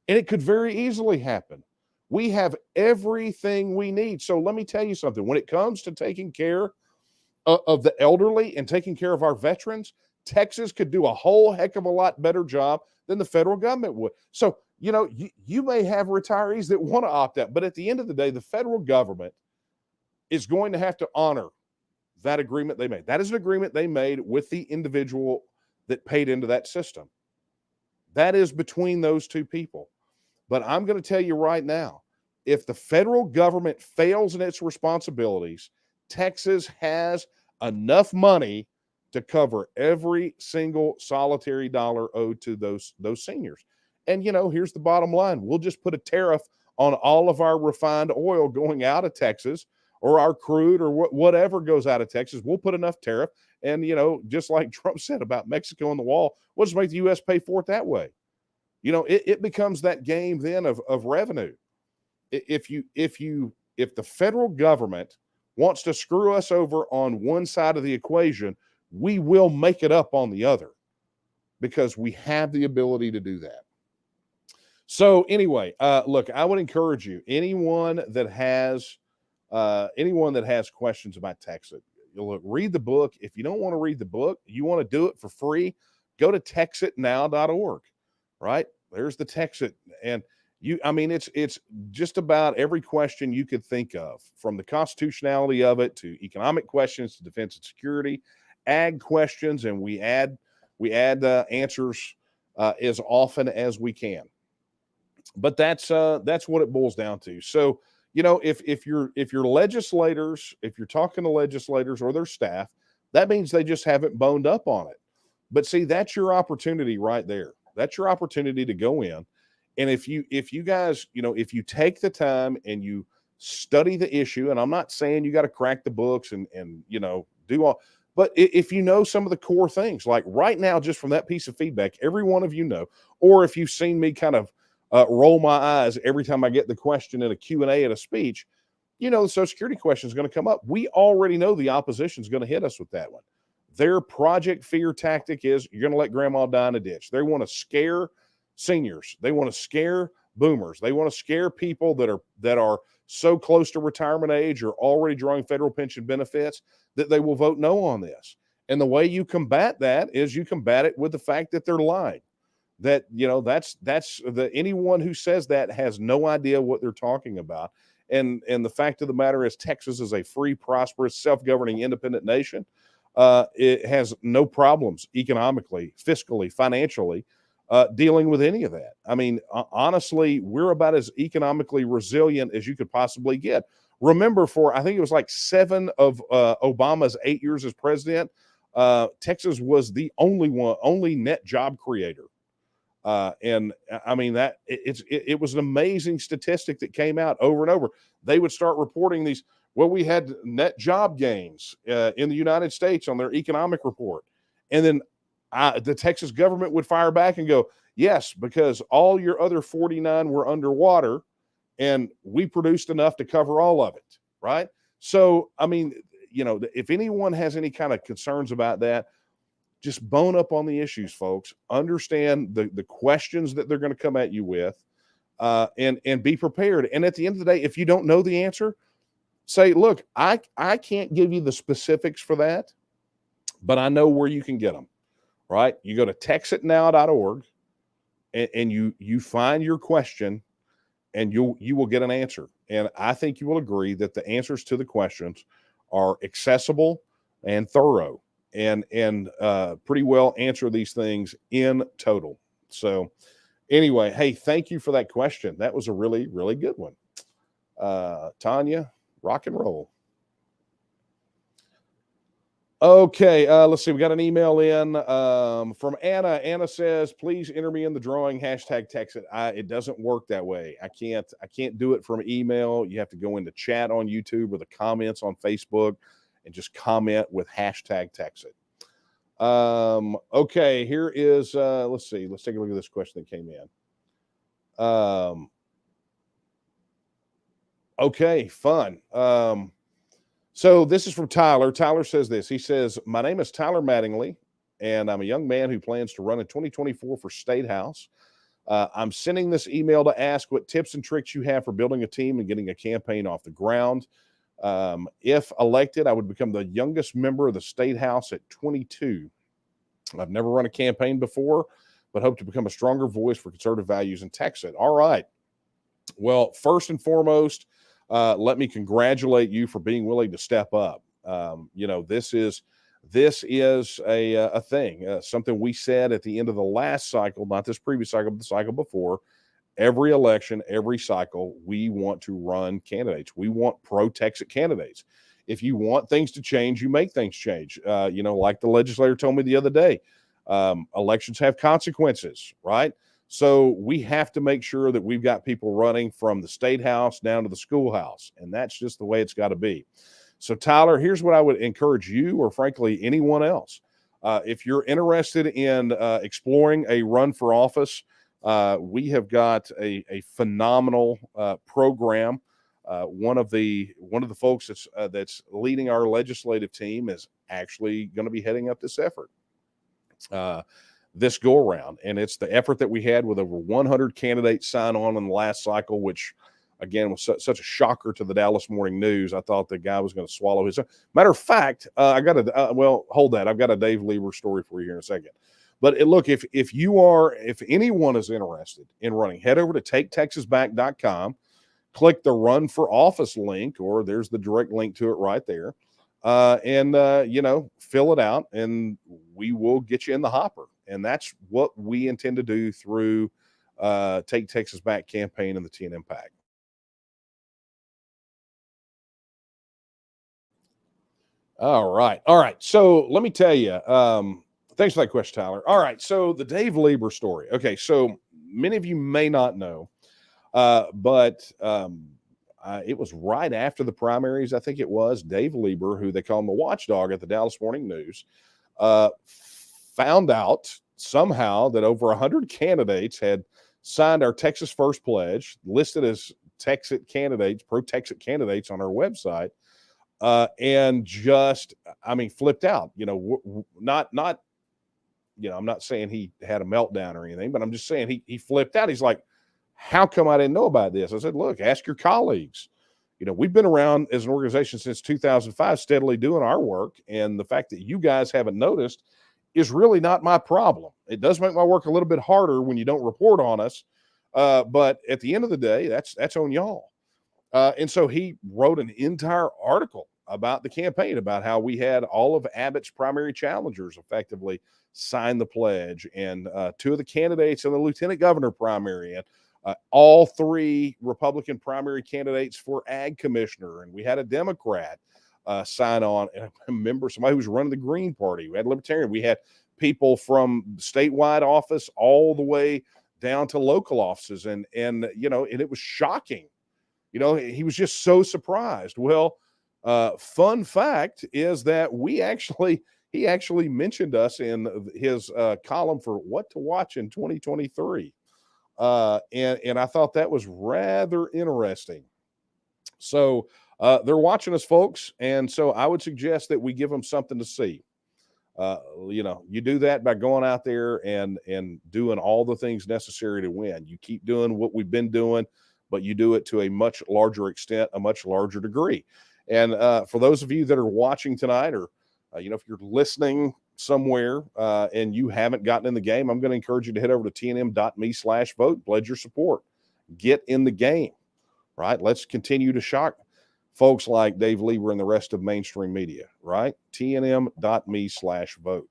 and it could very easily happen. We have everything we need. So let me tell you something. When it comes to taking care of the elderly and taking care of our veterans, Texas could do a whole heck of a lot better job than the federal government would. So, you may have retirees that want to opt out, but at the end of the day, the federal government is going to have to honor that agreement they made. That is an agreement they made with the individual that paid into that system. That is between those two people. But I'm going to tell you right now, if the federal government fails in its responsibilities, Texas has enough money to cover every single solitary dollar owed to those seniors. And, here's the bottom line. We'll just put a tariff on all of our refined oil going out of Texas, or our crude, or whatever goes out of Texas. We'll put enough tariff. And, just like Trump said about Mexico and the wall, we'll just make the U.S. pay for it that way. It becomes that game then of revenue. If the federal government wants to screw us over on one side of the equation, we will make it up on the other, because we have the ability to do that. So anyway, look, I would encourage you, anyone that has questions about TEXIT, look, read the book. If you don't want to read the book, you want to do it for free, go to texitnow.org, right? There's the TEXIT. And it's just about every question you could think of, from the constitutionality of it to economic questions to defense and security, ag questions, and we add answers as often as we can. But that's what it boils down to. So, if you're legislators, if you're talking to legislators or their staff, that means they just haven't boned up on it. But see, that's your opportunity right there. That's your opportunity to go in. And if you guys, if you take the time and you study the issue, and I'm not saying you got to crack the books and do all, but if you know some of the core things, like right now, just from that piece of feedback, every one of or if you've seen me kind of roll my eyes every time I get the question in a Q&A at a speech, the Social Security question is going to come up. We already know the opposition is going to hit us with that one. Their project fear tactic is, you're going to let grandma die in a ditch. They want to scare seniors. They want to scare boomers. They want to scare people that are so close to retirement age or already drawing federal pension benefits that they will vote no on this. And the way you combat that is you combat it with the fact that they're lying. That, anyone who says that has no idea what they're talking about. And the fact of the matter is, Texas is a free, prosperous, self-governing, independent nation. It has no problems economically, fiscally, financially, dealing with any of that. Honestly, we're about as economically resilient as you could possibly get. Remember, I think it was like 7 of Obama's 8 years as president, Texas was the only net job creator. It was an amazing statistic that came out over and over. They would start reporting these. Well, we had net job gains in the United States on their economic report. And then the Texas government would fire back and go, yes, because all your other 49 were underwater and we produced enough to cover all of it, right? So, if anyone has any kind of concerns about that, just bone up on the issues, folks. Understand the questions that they're going to come at you with, and be prepared. And at the end of the day, if you don't know the answer, say, look, I can't give you the specifics for that, but I know where you can get them, right? You go to texitnow.org and you find your question, and you will get an answer. And I think you will agree that the answers to the questions are accessible and thorough, and pretty well answer these things in total. So anyway, hey, thank you for that question. That was a really, really good one. Tanya, rock and roll. Okay, let's see. We got an email in from Anna. Anna says, "Please enter me in the drawing. Hashtag TEXIT." It doesn't work that way. I can't do it from email. You have to go into chat on YouTube or the comments on Facebook, and just comment with hashtag TEXIT. Okay, here is. Let's see. Let's take a look at this question that came in. Okay, fun. So this is from Tyler. Tyler says this. He says, "My name is Tyler Mattingly, and I'm a young man who plans to run in 2024 for State House. I'm sending this email to ask what tips and tricks you have for building a team and getting a campaign off the ground. If elected, I would become the youngest member of the State House at 22. I've never run a campaign before, but hope to become a stronger voice for conservative values in Texas." All right. Well, first and foremost, let me congratulate you for being willing to step up. This is a thing, something we said at the end of the last cycle, not this previous cycle, but the cycle before. Every election, every cycle, we want to run candidates. We want pro-Texit candidates. If you want things to change, you make things change. Like the legislator told me the other day, elections have consequences, right? So we have to make sure that we've got people running from the State House down to the schoolhouse, and that's just the way it's got to be. So, Tyler, here's what I would encourage you, or frankly, anyone else. If you're interested in exploring a run for office, we have got a phenomenal program. One of the folks that's leading our legislative team is actually going to be heading up this effort this go around, and it's the effort that we had with over 100 candidates sign on in the last cycle, which again was such a shocker to the Dallas Morning News. I thought the guy was going to swallow his. Matter of fact, hold that. I've got a Dave Lieber story for you here in a second. But look, if anyone is interested in running, head over to taketexasback.com, click the Run for Office link, or there's the direct link to it right there, and fill it out, and we will get you in the hopper. And that's what we intend to do through Take Texas Back campaign and the TNM PAC. All right. So let me tell you, thanks for that question, Tyler. All right. So the Dave Lieber story. Okay. So many of you may not know, but it was right after the primaries. I think it was Dave Lieber, who they call him the watchdog at the Dallas Morning News, found out somehow that over 100 candidates had signed our Texas First Pledge, listed as Texit candidates, pro-Texit candidates on our website, and just, flipped out. I'm not saying he had a meltdown or anything, but I'm just saying he flipped out. He's like, "How come I didn't know about this?" I said, "Look, ask your colleagues. We've been around as an organization since 2005, steadily doing our work. And the fact that you guys haven't noticed is really not my problem. It does make my work a little bit harder when you don't report on us. But at the end of the day, that's on y'all." And so he wrote an entire article about the campaign, about how we had all of Abbott's primary challengers effectively sign the pledge, and two of the candidates in the lieutenant governor primary, and all three Republican primary candidates for ag commissioner. And we had a Democrat sign on, and I remember somebody who was running the Green Party. We had Libertarian. We had people from statewide office all the way down to local offices. And it was shocking. He was just so surprised. Well, fun fact is that he actually mentioned us in his column for what to watch in 2023. And I thought that was rather interesting. So they're watching us, folks. And so I would suggest that we give them something to see. You do that by going out there and doing all the things necessary to win. You keep doing what we've been doing, but you do it to a much larger extent, a much larger degree. And for those of you that are watching tonight, or if you're listening somewhere and you haven't gotten in the game, I'm going to encourage you to head over to tnm.me/vote, pledge your support, get in the game, right? Let's continue to shock folks like Dave Lieber and the rest of mainstream media, right? tnm.me/vote.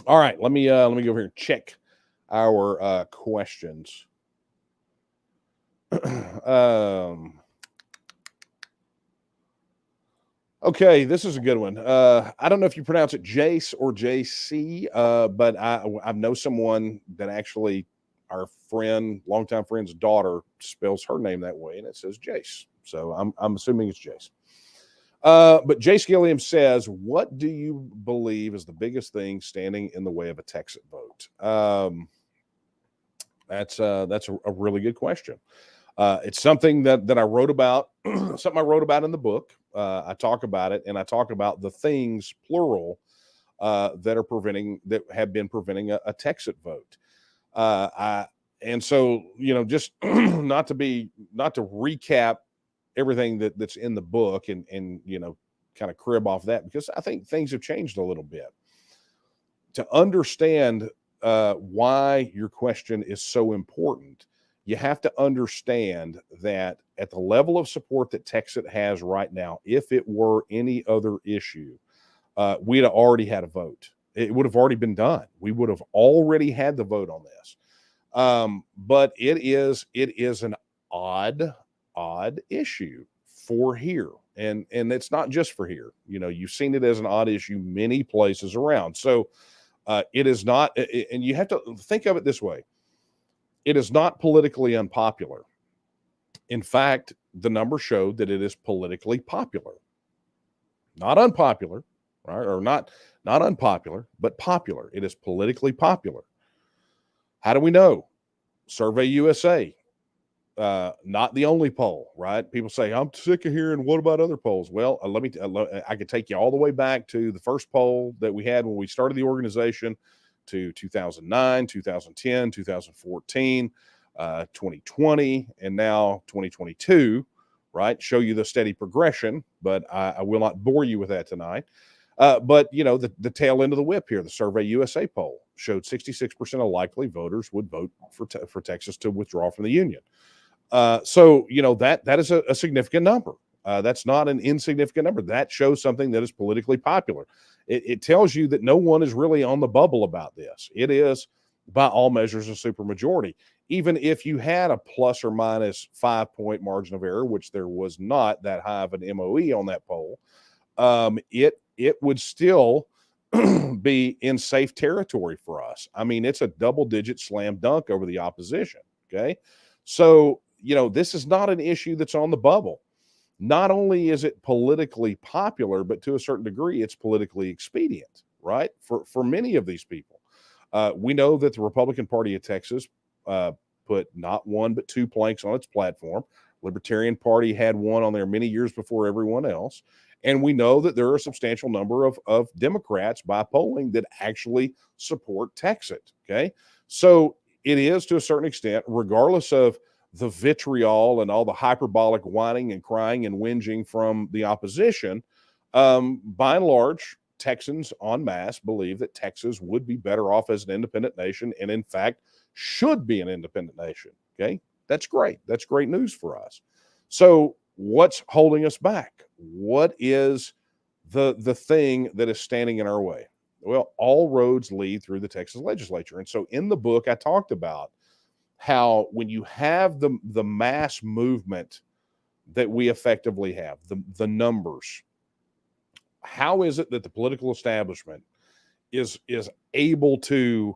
All right, let me go over here and check our questions. Okay, this is a good one. I don't know if you pronounce it Jace or JC, but I know someone that actually, our friend, longtime friend's daughter, spells her name that way, and it says Jace. So I'm assuming it's Jace. But Jace Gilliam says, "What do you believe is the biggest thing standing in the way of a Texit vote?" That's a really good question. It's something that I wrote about, something I wrote about in the book. I talk about it, and I talk about the things, plural, that have been preventing a Texit vote. And so, just not to recap everything that's in the book and kind of crib off that, because I think things have changed a little bit. To understand why your question is so important, you have to understand that at the level of support that Texit has right now, if it were any other issue, we'd have already had a vote. It would have already been done. We would have already had the vote on this. But it is an odd issue for here. And it's not just for here. You've seen it as an odd issue many places around. So it is not, and you have to think of it this way. It is not politically unpopular. In fact, the numbers showed that it is politically popular, not unpopular, right? Or not unpopular, but popular. It is politically popular. How do we know? Survey USA, not the only poll, right? People say, I'm sick of hearing, what about other polls? Well, I could take you all the way back to the first poll that we had when we started the organization, to 2009, 2010, 2014, 2020, and now 2022, right? Show you the steady progression, but I will not bore you with that tonight. But the tail end of the whip here, the Survey USA poll showed 66% of likely voters would vote for Texas to withdraw from the Union. So that is a significant number. That's not an insignificant number. That shows something that is politically popular. It tells you that no one is really on the bubble about this. It is, by all measures, a supermajority. Even if you had a plus or minus 5-point margin of error, which there was not that high of an MOE on that poll, it would still be in safe territory for us. I mean, it's a double-digit slam dunk over the opposition. Okay, so this is not an issue that's on the bubble. Not only is it politically popular, but to a certain degree, it's politically expedient, right? For many of these people. We know that the Republican Party of Texas put not one, but 2 planks on its platform. Libertarian Party had one on there many years before everyone else. And we know that there are a substantial number of Democrats by polling that actually support Texit. Okay. So it is, to a certain extent, regardless of the vitriol and all the hyperbolic whining and crying and whinging from the opposition, by and large, Texans en masse believe that Texas would be better off as an independent nation, and in fact should be an independent nation. Okay, that's great. That's great news for us. So what's holding us back? What is the thing that is standing in our way? Well, all roads lead through the Texas legislature. And so in the book, I talked about how when you have the mass movement that we effectively have, the numbers, how is it that the political establishment is able to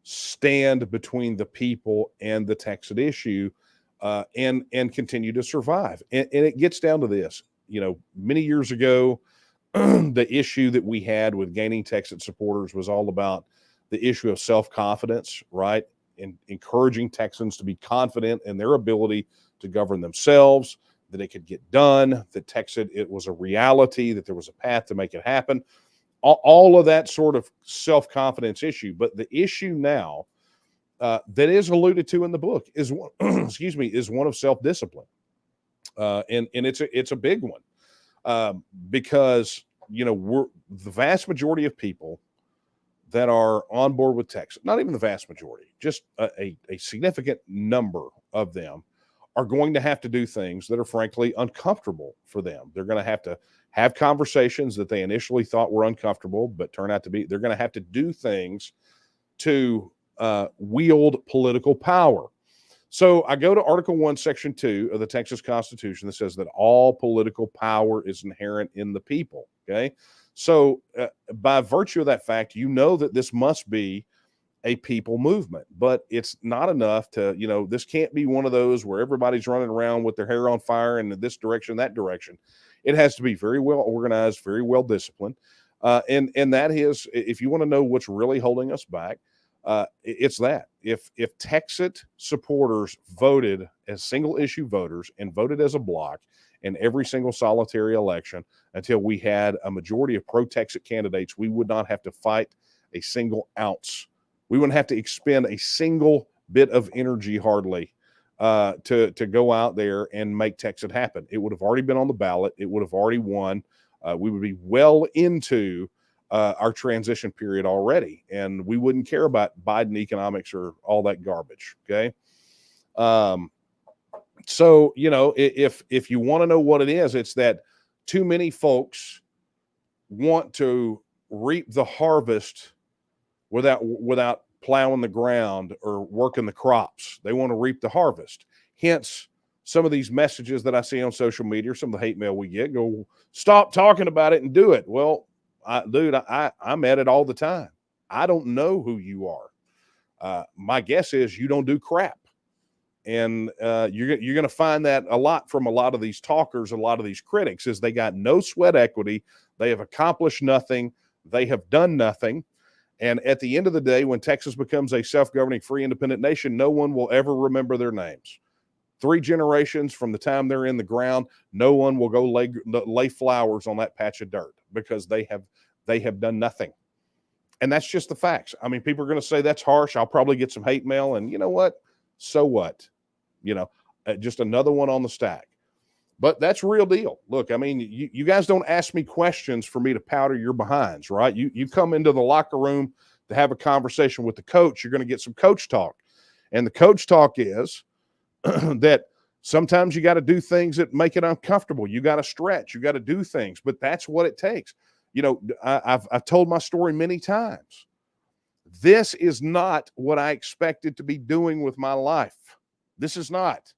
stand between the people and the Texit issue and continue to survive? And it gets down to this. Many years ago, the issue that we had with gaining Texit supporters was all about the issue of self-confidence, right? And encouraging Texans to be confident in their ability to govern themselves, that it could get done, that Texit, it was a reality, that there was a path to make it happen. All of that sort of self-confidence issue. But the issue now that is alluded to in the book is one, is one of self-discipline. And it's a big one because, we're the vast majority of people that are on board with Texit, not even the vast majority, just a significant number of them are going to have to do things that are frankly uncomfortable for them. They're going to have conversations that they initially thought were uncomfortable, but turn out to be, they're going to have to do things to wield political power. So I go to Article 1, Section 2 of the Texas Constitution that says that all political power is inherent in the people. Okay. So by virtue of that fact, you know that this must be a people movement, but it's not enough to, this can't be one of those where everybody's running around with their hair on fire in this direction, that direction. It has to be very well organized, very well disciplined. And that is, if you want to know what's really holding us back, it's that if TEXIT supporters voted as single issue voters and voted as a block in every single solitary election until we had a majority of pro-TEXIT candidates, we would not have to fight a single ounce. We wouldn't have to expend a single bit of energy hardly to go out there and make TEXIT happen. It would have already been on the ballot. It would have already won. We would be well into our transition period already, and we wouldn't care about Biden economics or all that garbage. Okay. So, if you want to know what it is, it's that too many folks want to reap the harvest without plowing the ground or working the crops. They want to reap the harvest. Hence, some of these messages that I see on social media, some of the hate mail we get, go, stop talking about it and do it. Well, I'm at it all the time. I don't know who you are. My guess is you don't do crap. And you're going to find that a lot from a lot of these talkers, a lot of these critics, is they got no sweat equity. They have accomplished nothing. They have done nothing. And at the end of the day, when Texas becomes a self-governing, free, independent nation, no one will ever remember their names. 3 generations from the time they're in the ground, no one will go lay flowers on that patch of dirt because they have done nothing. And that's just the facts. I mean, people are going to say that's harsh. I'll probably get some hate mail. And you know what? So what? Just another one on the stack. But that's real deal. Look, I mean, you guys don't ask me questions for me to powder your behinds, right? You come into the locker room to have a conversation with the coach. You're going to get some coach talk. And the coach talk is that sometimes you got to do things that make it uncomfortable. You got to stretch. You got to do things. But that's what it takes. I've told my story many times. This is not what I expected to be doing with my life. This is not.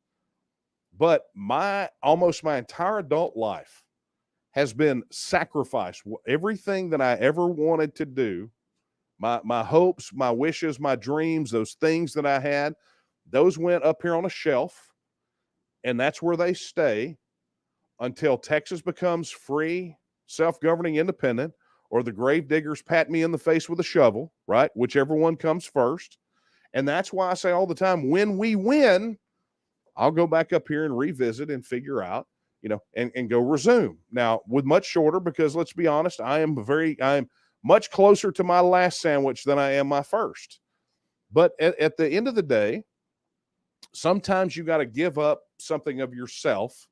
But almost my entire adult life has been sacrificed. Everything that I ever wanted to do, my hopes, my wishes, my dreams, those things that I had, those went up here on a shelf, and that's where they stay until Texas becomes free, self-governing, independent, or the grave diggers pat me in the face with a shovel, right? Whichever one comes first. And that's why I say all the time, when we win, I'll go back up here and revisit and figure out, and go resume. Now, with much shorter, because let's be honest, I am much closer to my last sandwich than I am my first. But at the end of the day, sometimes you got to give up something of yourself,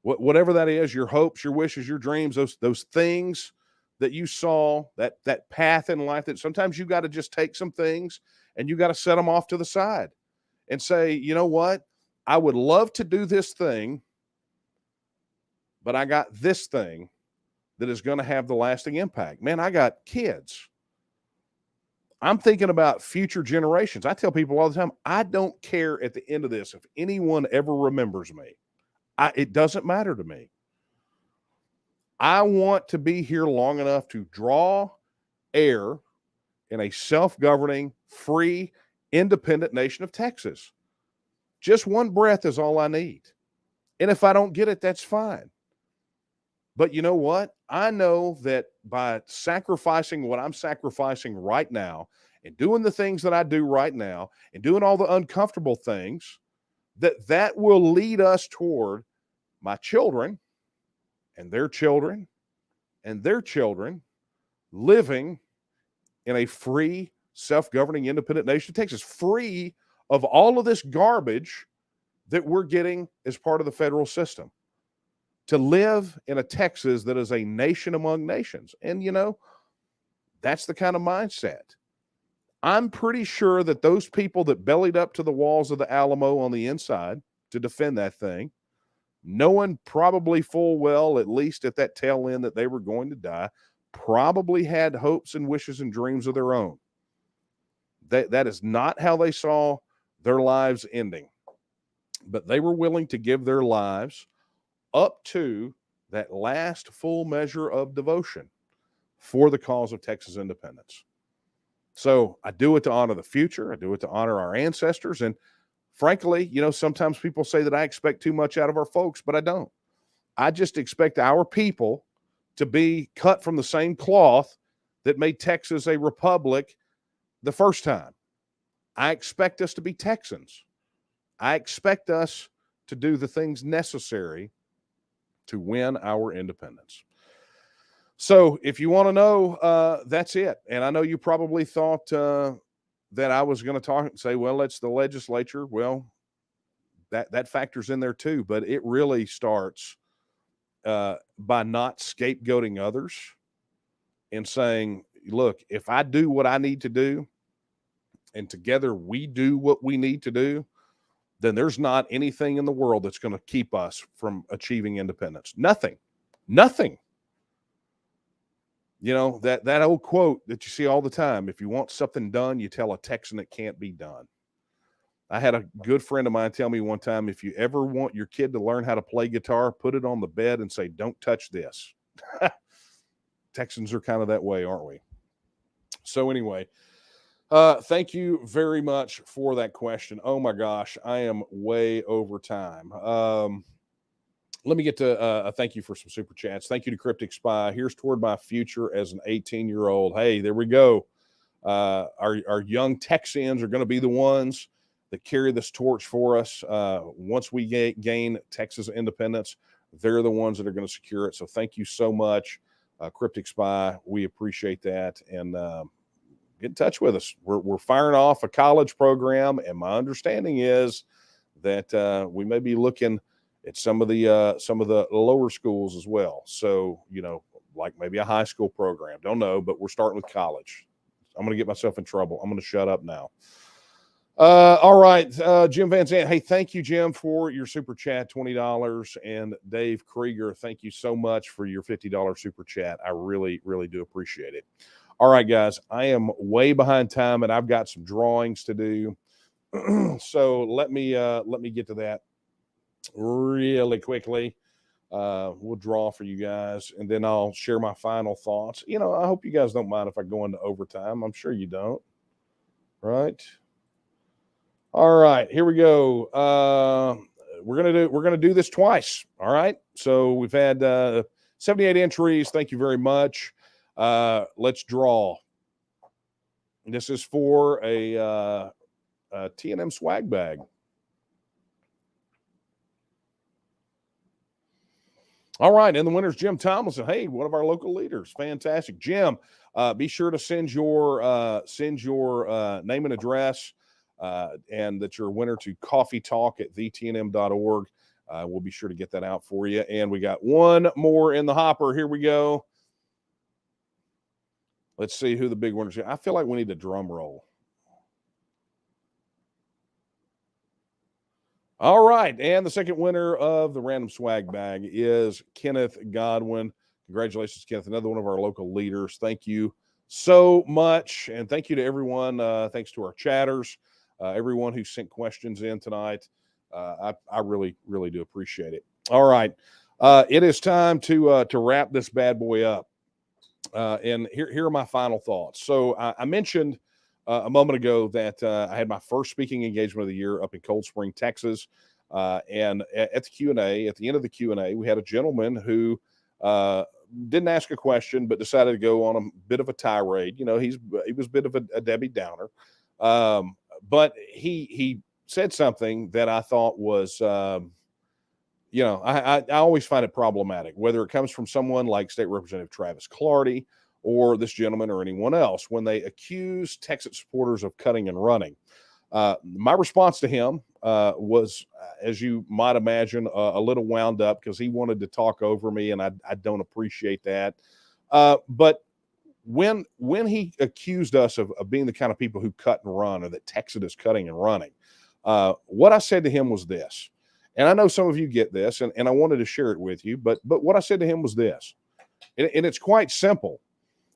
whatever that is, your hopes, your wishes, your dreams, those things that you saw, that path in life, that sometimes you got to just take some things and you got to set them off to the side and say, you know what? I would love to do this thing, but I got this thing that is going to have the lasting impact. Man, I got kids. I'm thinking about future generations. I tell people all the time, I don't care at the end of this if anyone ever remembers me. It doesn't matter to me. I want to be here long enough to draw air in a self-governing, free, independent nation of Texas. Just one breath is all I need. And if I don't get it, that's fine. But you know what? I know that by sacrificing what I'm sacrificing right now and doing the things that I do right now and doing all the uncomfortable things, that will lead us toward my children and their children and their children living in a free, self-governing, independent nation of Texas, free of all of this garbage that we're getting as part of the federal system, to live in a Texas that is a nation among nations. And, that's the kind of mindset. I'm pretty sure that those people that bellied up to the walls of the Alamo on the inside to defend that thing, knowing probably full well, at least at that tail end, that they were going to die, probably had hopes and wishes and dreams of their own. That is not how they saw their lives ending. but they were willing to give their lives up to that last full measure of devotion for the cause of Texas independence. So I do it to honor the future. I do it to honor our ancestors. And frankly, sometimes people say that I expect too much out of our folks, but I don't. I just expect our people to be cut from the same cloth that made Texas a republic the first time. I expect us to be Texans. I expect us to do the things necessary to win our independence. So if you want to know, that's it. And I know you probably thought that I was going to talk and say, well, it's the legislature. Well, that factors in there too, but it really starts by not scapegoating others and saying, look, if I do what I need to do and together we do what we need to do, then there's not anything in the world that's going to keep us from achieving independence. Nothing. That old quote that you see all the time, if you want something done, you tell a Texan it can't be done. I had a good friend of mine tell me one time, if you ever want your kid to learn how to play guitar, put it on the bed and say, don't touch this. Texans are kind of that way, aren't we? So anyway, thank you very much for that question. Oh my gosh, I am way over time. Let me get to a thank you for some super chats. Thank you to Cryptic Spy. Here's toward my future as an 18-year-old. Hey, there we go. Our young Texans are going to be the ones that carry this torch for us. Once we gain Texas independence, they're the ones that are going to secure it. So thank you so much, Cryptic Spy. We appreciate that. And get in touch with us. We're firing off a college program, and my understanding is that we may be looking at some of the lower schools as well. So, like maybe a high school program. Don't know, but we're starting with college. I'm going to get myself in trouble. I'm going to shut up now. All right, Jim Van Zandt. Hey, thank you, Jim, for your super chat, $20. And Dave Krieger, thank you so much for your $50 super chat. I really, really do appreciate it. All right, guys, I am way behind time, and I've got some drawings to do. So let me get to that really quickly. We'll draw for you guys, and then I'll share my final thoughts. I hope you guys don't mind if I go into overtime. I'm sure you don't, right? All right, here we go. We're gonna do this twice. All right. So we've had 78 entries. Thank you very much. Let's draw. This is for a T&M swag bag. All right, and the winner's Jim Tomlinson. Hey, one of our local leaders. Fantastic. Jim, be sure to send your name and address and that you're a winner to coffeetalk@vtnm.org. We'll be sure to get that out for you. And we got one more in the hopper. Here we go. Let's see who the big winners are. I feel like we need a drum roll. All right, and the second winner of the random swag bag is Kenneth Godwin. Congratulations, Kenneth, another one of our local leaders. Thank you so much, and thank you to everyone. Thanks to our chatters, everyone who sent questions in tonight. I really, really do appreciate it. All right, it is time to wrap this bad boy up, and here are my final thoughts. So I mentioned a moment ago that I had my first speaking engagement of the year up in Cold Spring, Texas. And at the Q&A, at the end of the Q&A, we had a gentleman who didn't ask a question, but decided to go on a bit of a tirade. He was a bit of a Debbie Downer. But he said something that I thought was, I always find it problematic, whether it comes from someone like State Representative Travis Clardy or this gentleman or anyone else, when they accuse TEXIT supporters of cutting and running. My response to him was, as you might imagine, a little wound up because he wanted to talk over me, and I don't appreciate that. But when he accused us of being the kind of people who cut and run, or that TEXIT is cutting and running, what I said to him was this. And I know some of you get this, and I wanted to share it with you, but what I said to him was this, and it's quite simple.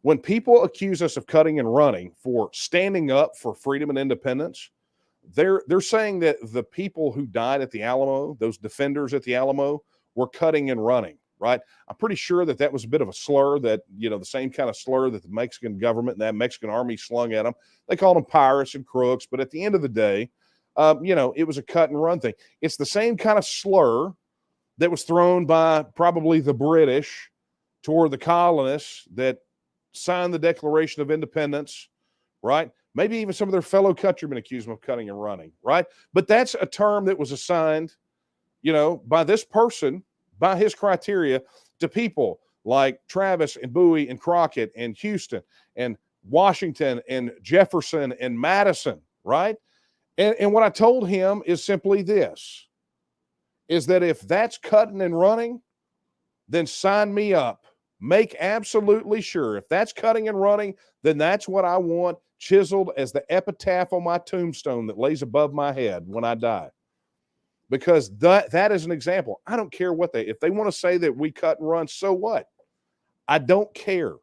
When people accuse us of cutting and running for standing up for freedom and independence, They're saying that the people who died at the Alamo, those defenders at the Alamo, were cutting and running, right? I'm pretty sure that that was a bit of a slur, that, the same kind of slur that the Mexican government and that Mexican army slung at them. They called them pirates and crooks, but at the end of the day, it was a cut and run thing. It's the same kind of slur that was thrown by probably the British toward the colonists that signed the Declaration of Independence, right? Maybe even some of their fellow countrymen accused them of cutting and running, right? But that's a term that was assigned, by this person, by his criteria, to people like Travis and Bowie and Crockett and Houston and Washington and Jefferson and Madison, right? And what I told him is simply this, is that if that's cutting and running, then sign me up. Make absolutely sure. If that's cutting and running, then that's what I want chiseled as the epitaph on my tombstone that lays above my head when I die. Because that is an example. I don't care if they want to say that we cut and run, so what? I don't care.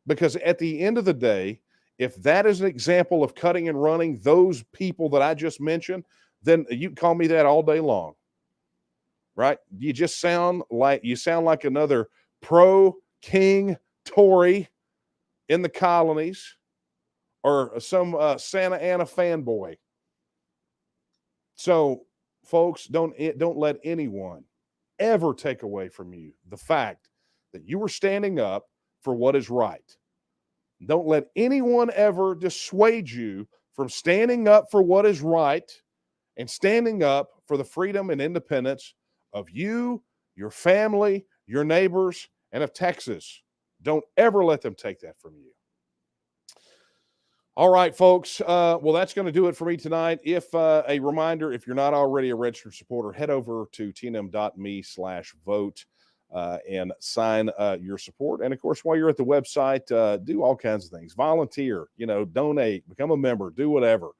Because at the end of the day, if that is an example of cutting and running, those people that I just mentioned, then you can call me that all day long. Right? You just sound like another pro-King Tory in the colonies, or some Santa Ana fanboy. So, folks, don't let anyone ever take away from you the fact that you were standing up for what is right. Don't let anyone ever dissuade you from standing up for what is right and standing up for the freedom and independence of you, your family, your neighbors, and of Texas. Don't ever let them take that from you. All right, folks. Well, that's going to do it for me tonight. If a reminder, if you're not already a registered supporter, head over to tnm.me/vote and sign your support. And of course, while you're at the website, do all kinds of things. Volunteer, donate, become a member, do whatever.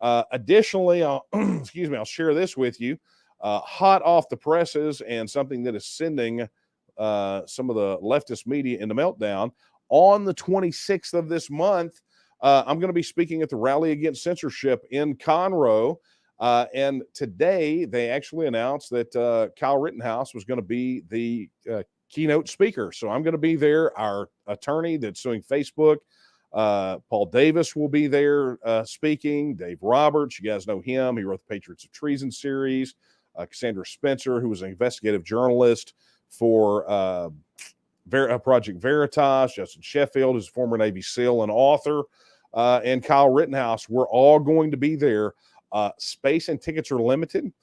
Additionally, I'll share this with you. Hot off the presses, and something that is sending some of the leftist media into meltdown. On the 26th of this month, I'm going to be speaking at the Rally Against Censorship in Conroe. And today they actually announced that Kyle Rittenhouse was going to be the keynote speaker. So I'm going to be there. Our attorney that's suing Facebook, Paul Davis, will be there speaking. Dave Roberts, you guys know him. He wrote the Patriots of Treason series. Cassandra Spencer, who was an investigative journalist for Project Veritas. Justin Sheffield is a former Navy SEAL and author. And Kyle Rittenhouse. We're all going to be there. Space and tickets are limited.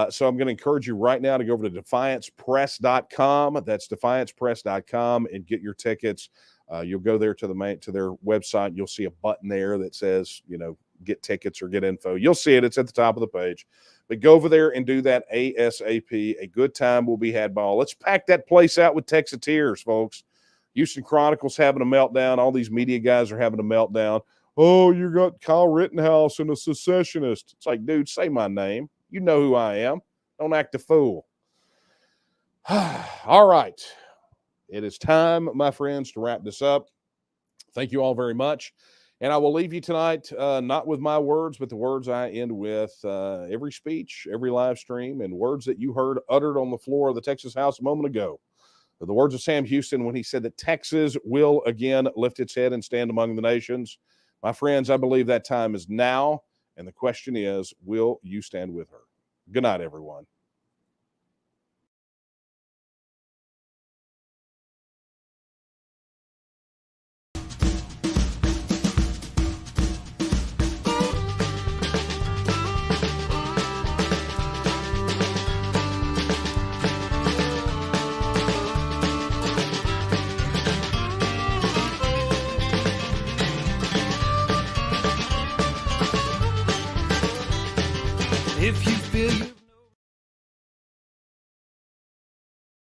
So I'm going to encourage you right now to go over to defiancepress.com. That's defiancepress.com, and get your tickets. You'll go there to their website. You'll see a button there that says, get tickets or get info. You'll see it. It's at the top of the page. But go over there and do that ASAP. A good time will be had by all. Let's pack that place out with Texiteers, folks. Houston Chronicle's having a meltdown. All these media guys are having a meltdown. Oh, you got Kyle Rittenhouse and a secessionist. It's like, dude, say my name. You know who I am. Don't act a fool. All right. It is time, my friends, to wrap this up. Thank you all very much. And I will leave you tonight, not with my words, but the words I end with every speech, every live stream, and words that you heard uttered on the floor of the Texas House a moment ago. The words of Sam Houston when he said that Texas will again lift its head and stand among the nations. My friends, I believe that time is now. And the question is, will you stand with her? Good night, everyone. If you